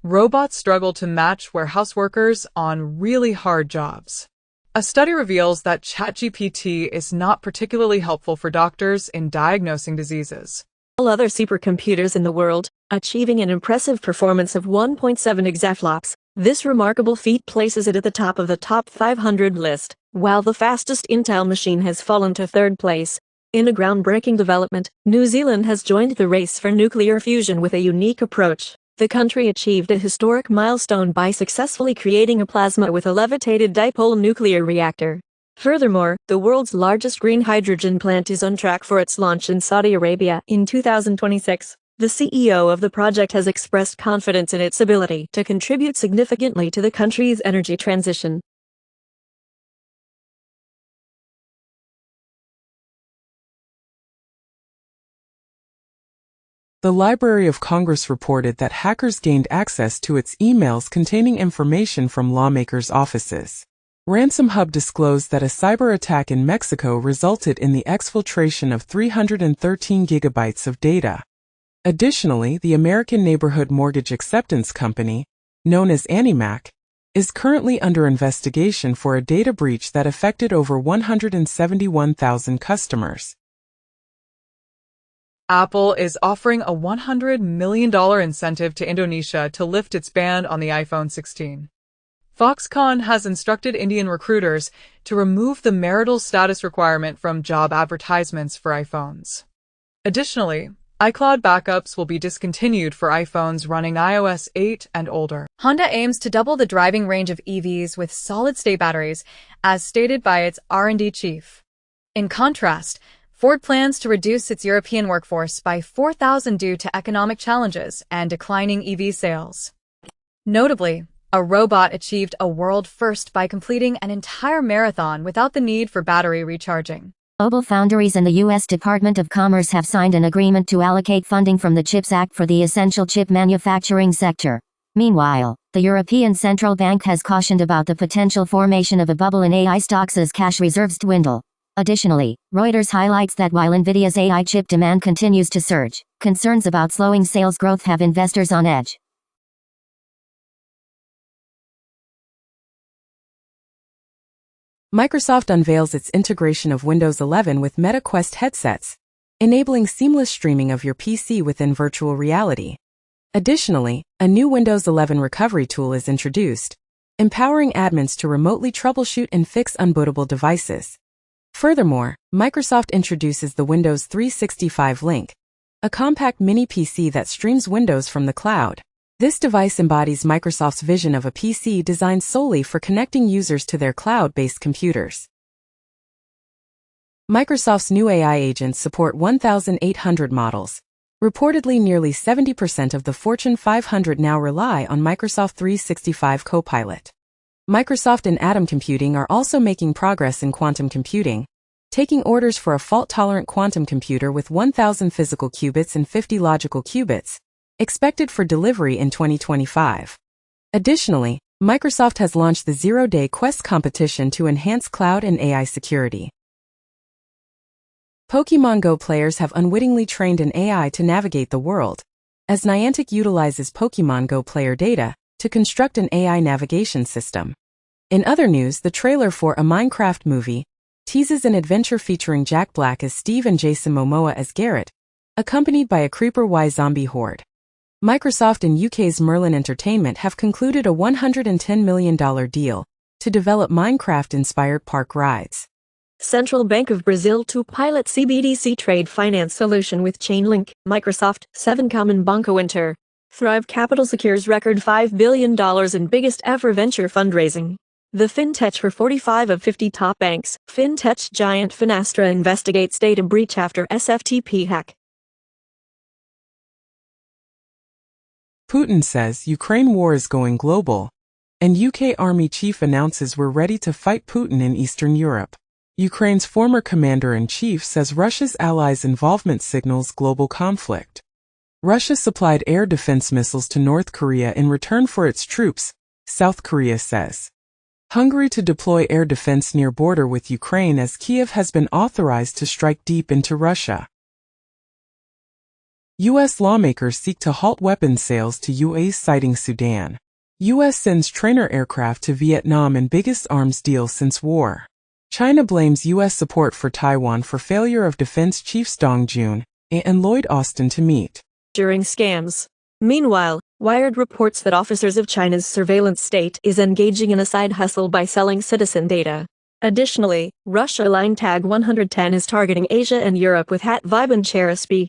robots struggle to match warehouse workers on really hard jobs. A study reveals that ChatGPT is not particularly helpful for doctors in diagnosing diseases. All other supercomputers in the world, achieving an impressive performance of 1.7 exaflops. This remarkable feat places it at the top of the top 500 list, while the fastest Intel machine has fallen to third place. In a groundbreaking development, New Zealand has joined the race for nuclear fusion with a unique approach. The country achieved a historic milestone by successfully creating a plasma with a levitated dipole nuclear reactor. Furthermore, the world's largest green hydrogen plant is on track for its launch in Saudi Arabia in 2026. The CEO of the project has expressed confidence in its ability to contribute significantly to the country's energy transition. The Library of Congress reported that hackers gained access to its emails containing information from lawmakers' offices. Ransom Hub disclosed that a cyber attack in Mexico resulted in the exfiltration of 313 gigabytes of data. Additionally, the American Neighborhood Mortgage Acceptance Company, known as AnnieMac, is currently under investigation for a data breach that affected over 171,000 customers. Apple is offering a $100 million incentive to Indonesia to lift its ban on the iPhone 16. Foxconn has instructed Indian recruiters to remove the marital status requirement from job advertisements for iPhones. Additionally, iCloud backups will be discontinued for iPhones running iOS 8 and older. Honda aims to double the driving range of EVs with solid-state batteries, as stated by its R&D chief. In contrast, Ford plans to reduce its European workforce by 4,000 due to economic challenges and declining EV sales. Notably, a robot achieved a world first by completing an entire marathon without the need for battery recharging. Global foundries and the U.S. Department of Commerce have signed an agreement to allocate funding from the CHIPS Act for the essential chip manufacturing sector. Meanwhile, the European Central Bank has cautioned about the potential formation of a bubble in AI stocks as cash reserves dwindle. Additionally, Reuters highlights that while Nvidia's AI chip demand continues to surge, concerns about slowing sales growth have investors on edge. Microsoft unveils its integration of Windows 11 with Meta Quest headsets, enabling seamless streaming of your PC within virtual reality. Additionally, a new Windows 11 recovery tool is introduced, empowering admins to remotely troubleshoot and fix unbootable devices. Furthermore, Microsoft introduces the Windows 365 Link, a compact mini PC that streams Windows from the cloud. This device embodies Microsoft's vision of a PC designed solely for connecting users to their cloud-based computers. Microsoft's new AI agents support 1,800 models. Reportedly, nearly 70% of the Fortune 500 now rely on Microsoft 365 Copilot. Microsoft and Atom Computing are also making progress in quantum computing, taking orders for a fault-tolerant quantum computer with 1,000 physical qubits and 50 logical qubits, expected for delivery in 2025. Additionally, Microsoft has launched the zero-day Quest competition to enhance cloud and AI security. Pokémon Go players have unwittingly trained an AI to navigate the world, as Niantic utilizes Pokémon Go player data to construct an AI navigation system. In other news, the trailer for a Minecraft movie teases an adventure featuring Jack Black as Steve and Jason Momoa as Garrett, accompanied by a creeper Y zombie horde. Microsoft and UK's Merlin Entertainment have concluded a $110 million deal to develop Minecraft-inspired park rides. Central Bank of Brazil to pilot CBDC trade finance solution with Chainlink. Microsoft, 7 Common Banco Inter. Thrive Capital secures record $5 billion in biggest ever venture fundraising. The fintech for 45 of 50 top banks. Fintech giant Finastra investigates data breach after SFTP hack. Putin says Ukraine war is going global, and UK Army chief announces we're ready to fight Putin in Eastern Europe. Ukraine's former commander-in-chief says Russia's allies' involvement signals global conflict. Russia supplied air defense missiles to North Korea in return for its troops, South Korea says. Hungary to deploy air defense near border with Ukraine as Kiev has been authorized to strike deep into Russia. U.S. lawmakers seek to halt weapons sales to UAE citing Sudan. U.S. sends trainer aircraft to Vietnam in biggest arms deal since war. China blames U.S. support for Taiwan for failure of Defense Chiefs Dong Jun and Lloyd Austin to meet. During scams. Meanwhile, Wired reports that officers of China's surveillance state is engaging in a side hustle by selling citizen data. Additionally, Russia line tag 110 is targeting Asia and Europe with Hatvibe and Cherespi.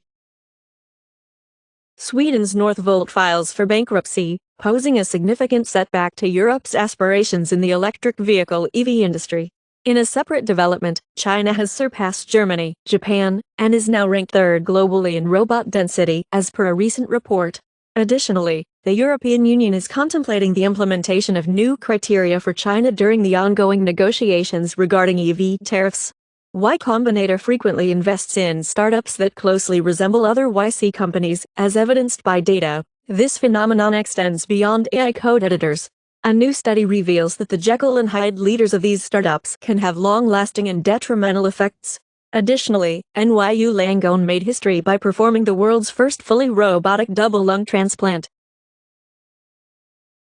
Sweden's Northvolt files for bankruptcy, posing a significant setback to Europe's aspirations in the electric vehicle EV industry. In a separate development, China has surpassed Germany, Japan, and is now ranked third globally in robot density, as per a recent report. Additionally, the European Union is contemplating the implementation of new criteria for China during the ongoing negotiations regarding EV tariffs. Y Combinator frequently invests in startups that closely resemble other YC companies, as evidenced by data. This phenomenon extends beyond AI code editors. A new study reveals that the Jekyll and Hyde leaders of these startups can have long-lasting and detrimental effects. Additionally, NYU Langone made history by performing the world's first fully robotic double lung transplant.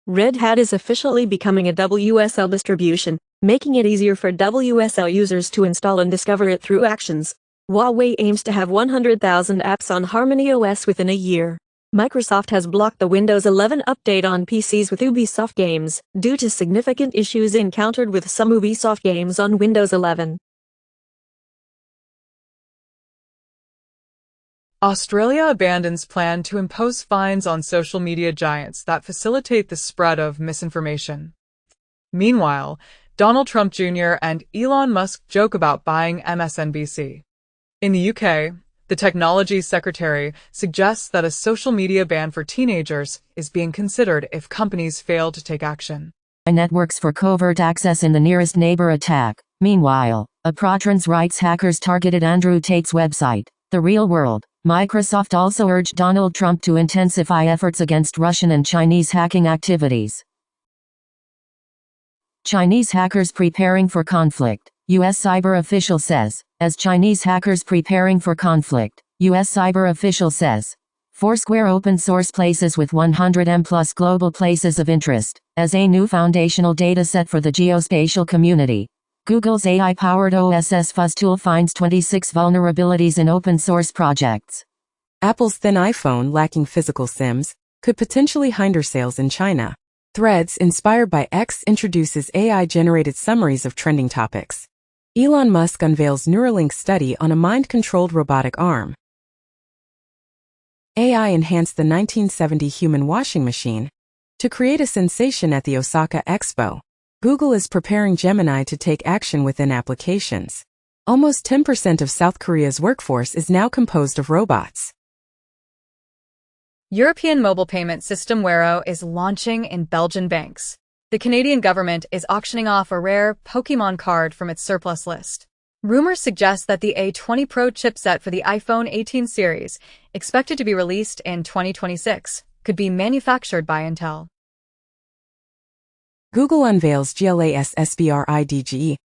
Red Hat is officially becoming a WSL distribution, making it easier for WSL users to install and discover it through Actions. Huawei aims to have 100,000 apps on Harmony OS within a year. Microsoft has blocked the Windows 11 update on PCs with Ubisoft games, due to significant issues encountered with some Ubisoft games on Windows 11. Australia abandons plan to impose fines on social media giants that facilitate the spread of misinformation. Meanwhile, Donald Trump Jr. and Elon Musk joke about buying MSNBC. In the UK, the technology secretary suggests that a social media ban for teenagers is being considered if companies fail to take action. Networks for covert access in the nearest neighbor attack. Meanwhile, a pro-trans rights hackers targeted Andrew Tate's website, The Real World. Microsoft also urged Donald Trump to intensify efforts against Russian and Chinese hacking activities. Chinese hackers preparing for conflict. U.S. cyber official says, as Chinese hackers preparing for conflict, U.S. cyber official says. Foursquare open source places with 100M plus global places of interest, as a new foundational dataset for the geospatial community. Google's AI-powered OSS Fuzz tool finds 26 vulnerabilities in open source projects. Apple's thin iPhone lacking physical SIMs could potentially hinder sales in China. Threads, inspired by X, introduces AI-generated summaries of trending topics. Elon Musk unveils Neuralink study on a mind-controlled robotic arm. AI enhanced the 1970 human washing machine to create a sensation at the Osaka Expo. Google is preparing Gemini to take action within applications. Almost 10% of South Korea's workforce is now composed of robots. European mobile payment system Wero is launching in Belgian banks. The Canadian government is auctioning off a rare Pokémon card from its surplus list. Rumors suggest that the A20 Pro chipset for the iPhone 18 series, expected to be released in 2026, could be manufactured by Intel. Google unveils GLAS-SBRIDGE,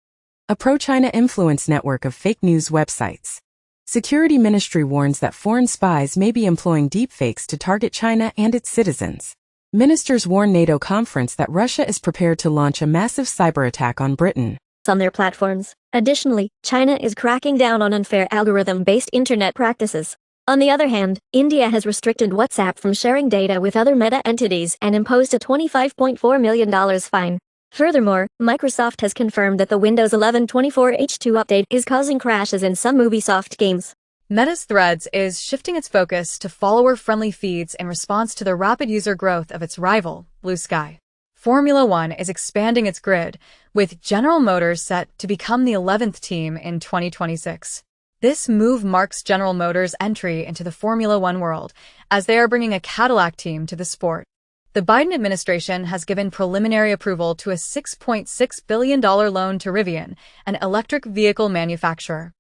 a pro-China influence network of fake news websites. Security Ministry warns that foreign spies may be employing deepfakes to target China and its citizens. Ministers warn NATO conference that Russia is prepared to launch a massive cyber attack on Britain. On their platforms. Additionally, China is cracking down on unfair algorithm-based internet practices. On the other hand, India has restricted WhatsApp from sharing data with other Meta entities and imposed a $25.4 million fine. Furthermore, Microsoft has confirmed that the Windows 11 24H2 update is causing crashes in some Ubisoft games. Meta's Threads is shifting its focus to follower-friendly feeds in response to the rapid user growth of its rival, Blue Sky. Formula One is expanding its grid, with General Motors set to become the 11th team in 2026. This move marks General Motors' entry into the Formula One world, as they are bringing a Cadillac team to the sport. The Biden administration has given preliminary approval to a $6.6 billion loan to Rivian, an electric vehicle manufacturer.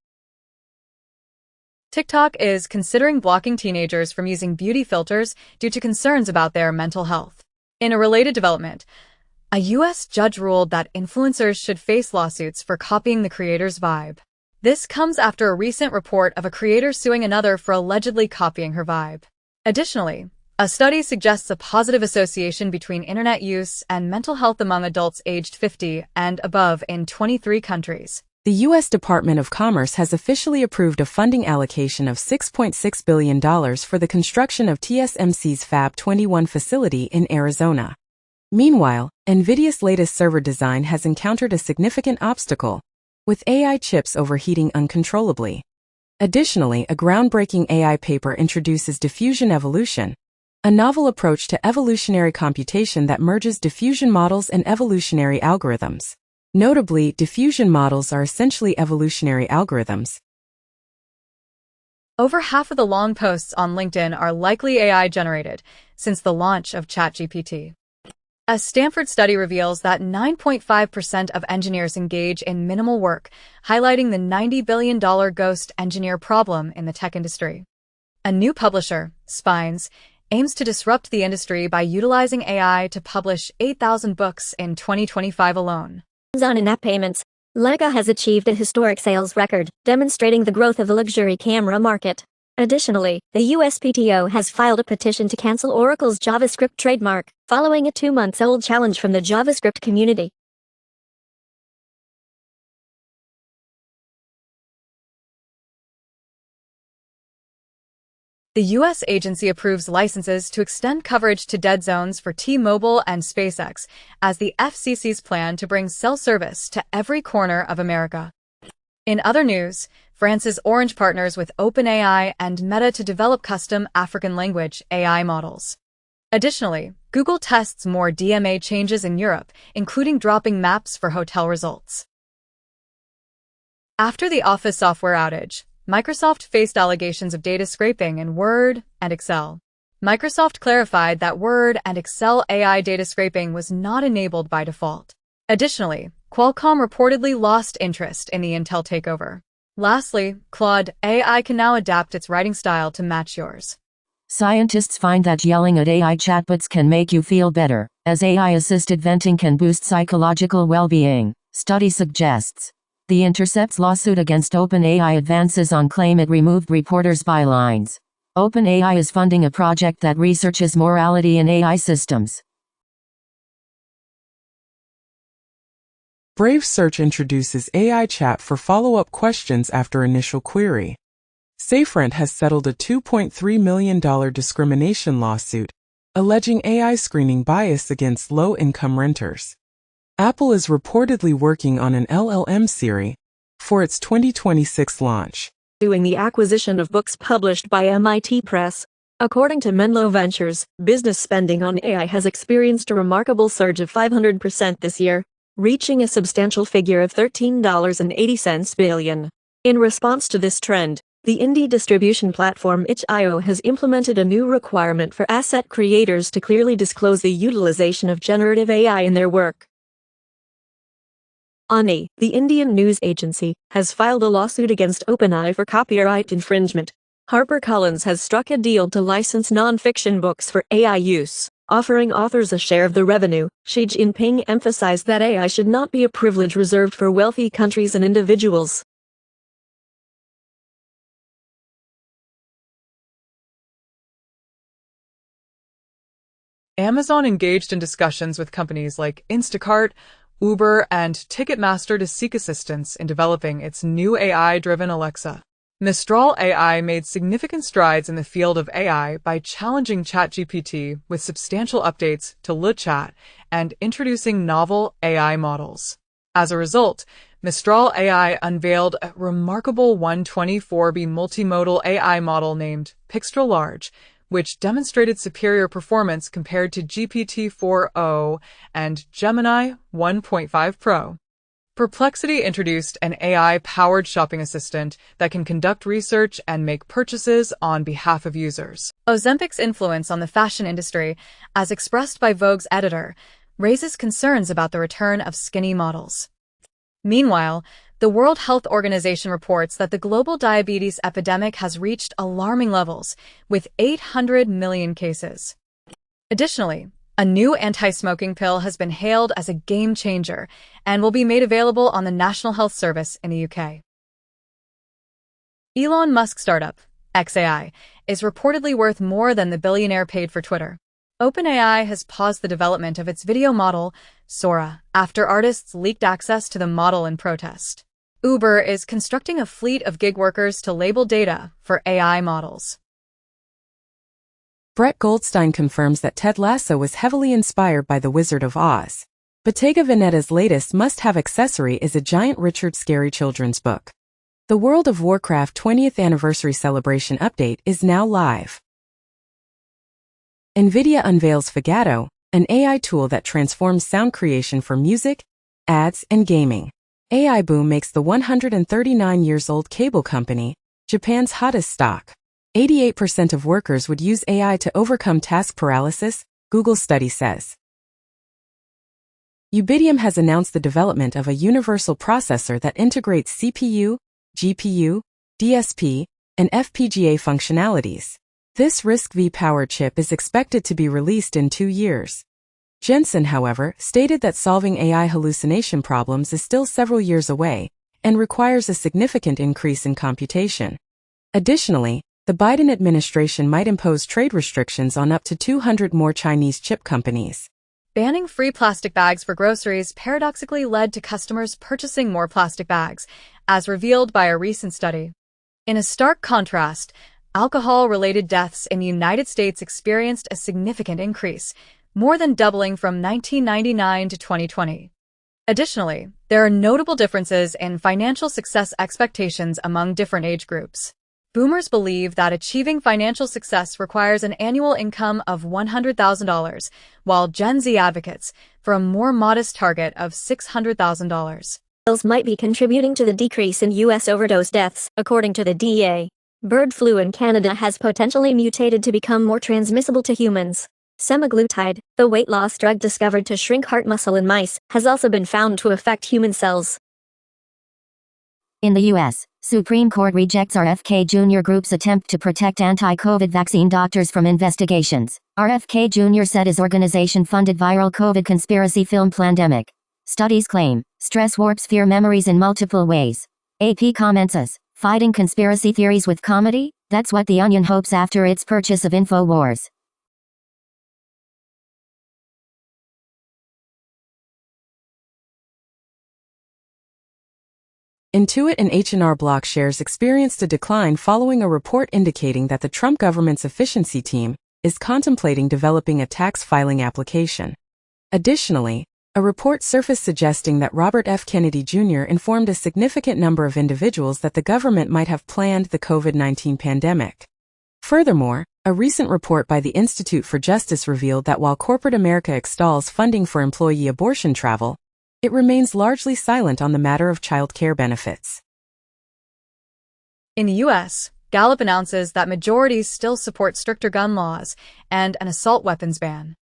TikTok is considering blocking teenagers from using beauty filters due to concerns about their mental health. In a related development, a U.S. judge ruled that influencers should face lawsuits for copying the creator's vibe. This comes after a recent report of a creator suing another for allegedly copying her vibe. Additionally, a study suggests a positive association between internet use and mental health among adults aged 50 and above in 23 countries. The U.S. Department of Commerce has officially approved a funding allocation of $6.6 billion for the construction of TSMC's Fab 21 facility in Arizona. Meanwhile, NVIDIA's latest server design has encountered a significant obstacle, with AI chips overheating uncontrollably. Additionally, a groundbreaking AI paper introduces diffusion evolution, a novel approach to evolutionary computation that merges diffusion models and evolutionary algorithms. Notably, diffusion models are essentially evolutionary algorithms. Over half of the long posts on LinkedIn are likely AI-generated since the launch of ChatGPT. A Stanford study reveals that 9.5% of engineers engage in minimal work, highlighting the $90 billion ghost engineer problem in the tech industry. A new publisher, Spines, aims to disrupt the industry by utilizing AI to publish 8,000 books in 2025 alone. On in-app payments, Leica has achieved a historic sales record, demonstrating the growth of the luxury camera market. Additionally, the USPTO has filed a petition to cancel Oracle's JavaScript trademark, following a 2-month-old challenge from the JavaScript community. The U.S. agency approves licenses to extend coverage to dead zones for T-Mobile and SpaceX as the FCC's plan to bring cell service to every corner of America. In other news, France's Orange partners with OpenAI and Meta to develop custom African language AI models. Additionally, Google tests more DMA changes in Europe, including dropping maps for hotel results. After the Office software outage, Microsoft faced allegations of data scraping in Word and Excel. Microsoft clarified that Word and Excel AI data scraping was not enabled by default. Additionally, Qualcomm reportedly lost interest in the Intel takeover. Lastly, Claude AI can now adapt its writing style to match yours. Scientists find that yelling at AI chatbots can make you feel better, as AI-assisted venting can boost psychological well-being, study suggests. The Intercept's lawsuit against OpenAI advances on claim it removed reporters' bylines. OpenAI is funding a project that researches morality in AI systems. Brave Search introduces AI chat for follow-up questions after initial query. SafeRent has settled a $2.3 million discrimination lawsuit, alleging AI screening bias against low-income renters. Apple is reportedly working on an LLM Siri for its 2026 launch. Doing the acquisition of books published by MIT Press. According to Menlo Ventures, business spending on AI has experienced a remarkable surge of 500% this year, reaching a substantial figure of $13.80 billion. In response to this trend, the indie distribution platform itch.io has implemented a new requirement for asset creators to clearly disclose the utilization of generative AI in their work. ANI, the Indian news agency, has filed a lawsuit against OpenAI for copyright infringement. HarperCollins has struck a deal to license non-fiction books for AI use, offering authors a share of the revenue. Xi Jinping emphasized that AI should not be a privilege reserved for wealthy countries and individuals. Amazon engaged in discussions with companies like Instacart, Uber, and Ticketmaster to seek assistance in developing its new AI-driven Alexa. Mistral AI made significant strides in the field of AI by challenging ChatGPT with substantial updates to LeChat and introducing novel AI models. As a result, Mistral AI unveiled a remarkable 124B multimodal AI model named Pixtra Large, which demonstrated superior performance compared to GPT-4o and Gemini 1.5 Pro. Perplexity introduced an AI-powered shopping assistant that can conduct research and make purchases on behalf of users. Ozempic's influence on the fashion industry, as expressed by Vogue's editor, raises concerns about the return of skinny models. Meanwhile, the World Health Organization reports that the global diabetes epidemic has reached alarming levels, with 800 million cases. Additionally, a new anti-smoking pill has been hailed as a game changer and will be made available on the National Health Service in the UK. Elon Musk's startup, XAI, is reportedly worth more than the billionaire paid for Twitter. OpenAI has paused the development of its video model, Sora, after artists leaked access to the model in protest. Uber is constructing a fleet of gig workers to label data for AI models. Brett Goldstein confirms that Ted Lasso was heavily inspired by The Wizard of Oz. Bottega Veneta's latest must-have accessory is a giant Richard Scarry children's book. The World of Warcraft 20th Anniversary Celebration update is now live. NVIDIA unveils Figado, an AI tool that transforms sound creation for music, ads, and gaming. AI boom makes the 139-years-old cable company Japan's hottest stock. 88% of workers would use AI to overcome task paralysis, Google study says. Ubidium has announced the development of a universal processor that integrates CPU, GPU, DSP, and FPGA functionalities. This RISC-V-powered chip is expected to be released in 2 years. Jensen, however, stated that solving AI hallucination problems is still several years away and requires a significant increase in computation. Additionally, the Biden administration might impose trade restrictions on up to 200 more Chinese chip companies. Banning free plastic bags for groceries paradoxically led to customers purchasing more plastic bags, as revealed by a recent study. In a stark contrast, alcohol-related deaths in the United States experienced a significant increase, more than doubling from 1999 to 2020. Additionally, there are notable differences in financial success expectations among different age groups. Boomers believe that achieving financial success requires an annual income of $100,000, while Gen Z advocates for a more modest target of $600,000. Pills might be contributing to the decrease in U.S. overdose deaths, according to the DEA. Bird flu in Canada has potentially mutated to become more transmissible to humans. Semaglutide, the weight loss drug discovered to shrink heart muscle in mice, has also been found to affect human cells. In the U.S., Supreme Court rejects RFK Jr. Group's attempt to protect anti-COVID vaccine doctors from investigations. RFK Jr. said his organization funded viral COVID conspiracy film Plandemic. Studies claim, stress warps fear memories in multiple ways. AP comments as, fighting conspiracy theories with comedy? That's what The Onion hopes after its purchase of InfoWars. Intuit and H&R Block shares experienced a decline following a report indicating that the Trump government's efficiency team is contemplating developing a tax filing application. Additionally, a report surfaced suggesting that Robert F. Kennedy Jr. informed a significant number of individuals that the government might have planned the COVID-19 pandemic. Furthermore, a recent report by the Institute for Justice revealed that while corporate America extols funding for employee abortion travel, it remains largely silent on the matter of child care benefits. In the U.S., Gallup announces that majorities still support stricter gun laws and an assault weapons ban.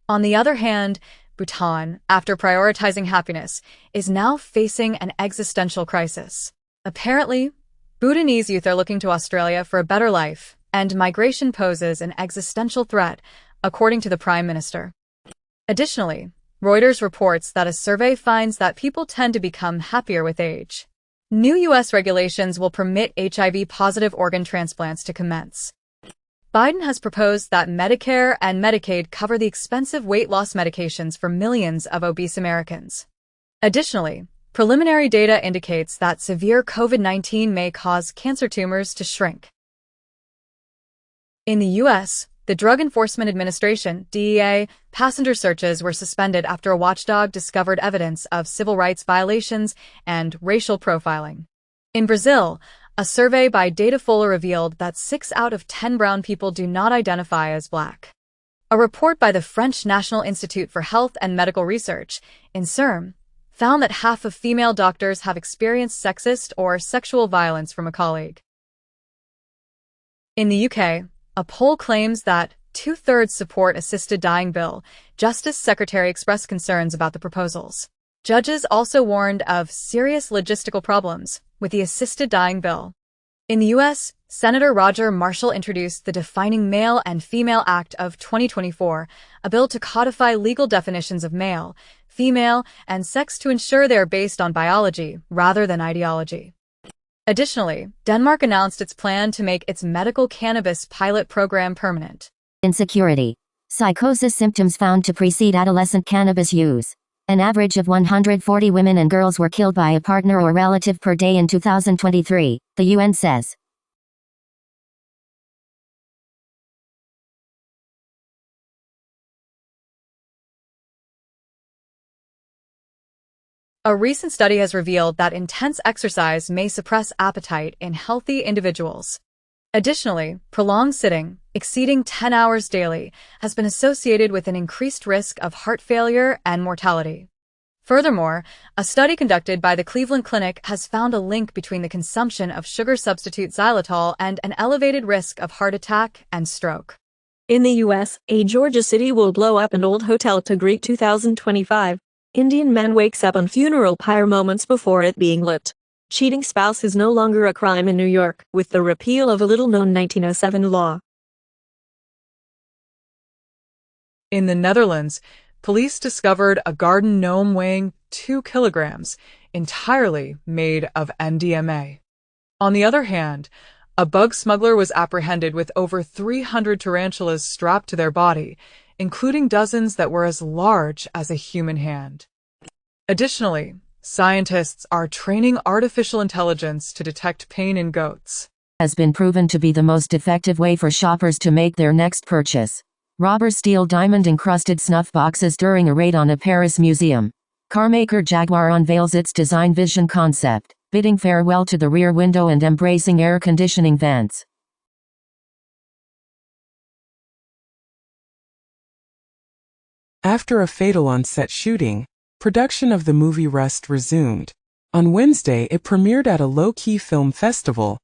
On the other hand, Bhutan, after prioritizing happiness, is now facing an existential crisis. Apparently, Bhutanese youth are looking to Australia for a better life, and migration poses an existential threat, according to the Prime Minister. Additionally, Reuters reports that a survey finds that people tend to become happier with age. New U.S. regulations will permit HIV-positive organ transplants to commence. Biden has proposed that Medicare and Medicaid cover the expensive weight loss medications for millions of obese Americans. Additionally, preliminary data indicates that severe COVID-19 may cause cancer tumors to shrink. In the U.S., the Drug Enforcement Administration, DEA, passenger searches were suspended after a watchdog discovered evidence of civil rights violations and racial profiling. In Brazil, a survey by Datafolha revealed that 6 out of 10 brown people do not identify as Black. A report by the French National Institute for Health and Medical Research, INSERM, found that half of female doctors have experienced sexist or sexual violence from a colleague. In the UK, a poll claims that 2/3 support assisted dying bill. Justice Secretary expressed concerns about the proposals. Judges also warned of serious logistical problems with the assisted dying bill. In the U.S., Senator Roger Marshall introduced the Defining Male and Female Act of 2024, a bill to codify legal definitions of male, female, and sex to ensure they are based on biology rather than ideology. Additionally, Denmark announced its plan to make its medical cannabis pilot program permanent. Insecurity. Psychosis symptoms found to precede adolescent cannabis use. An average of 140 women and girls were killed by a partner or relative per day in 2023, the UN says. A recent study has revealed that intense exercise may suppress appetite in healthy individuals. Additionally, prolonged sitting, exceeding 10 hours daily, has been associated with an increased risk of heart failure and mortality. Furthermore, a study conducted by the Cleveland Clinic has found a link between the consumption of sugar substitute xylitol and an elevated risk of heart attack and stroke. In the U.S., a Georgia city will blow up an old hotel to greet 2025. Indian man wakes up on funeral pyre moments before it being lit. Cheating spouse is no longer a crime in New York, with the repeal of a little-known 1907 law. In the Netherlands, police discovered a garden gnome weighing 2 kilograms, entirely made of MDMA. On the other hand, a bug smuggler was apprehended with over 300 tarantulas strapped to their body, including dozens that were as large as a human hand. Additionally, scientists are training artificial intelligence to detect pain in goats. Has been proven to be the most effective way for shoppers to make their next purchase. Robbers steal diamond-encrusted snuff boxes during a raid on a Paris museum. Carmaker Jaguar unveils its design vision concept, bidding farewell to the rear window and embracing air conditioning vents. After a fatal on-set shooting, production of the movie Rust resumed. On Wednesday, it premiered at a low-key film festival,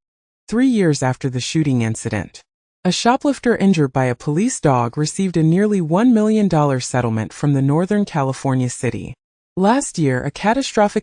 3 years after the shooting incident. A shoplifter injured by a police dog received a nearly $1 million settlement from the Northern California city. Last year, a catastrophic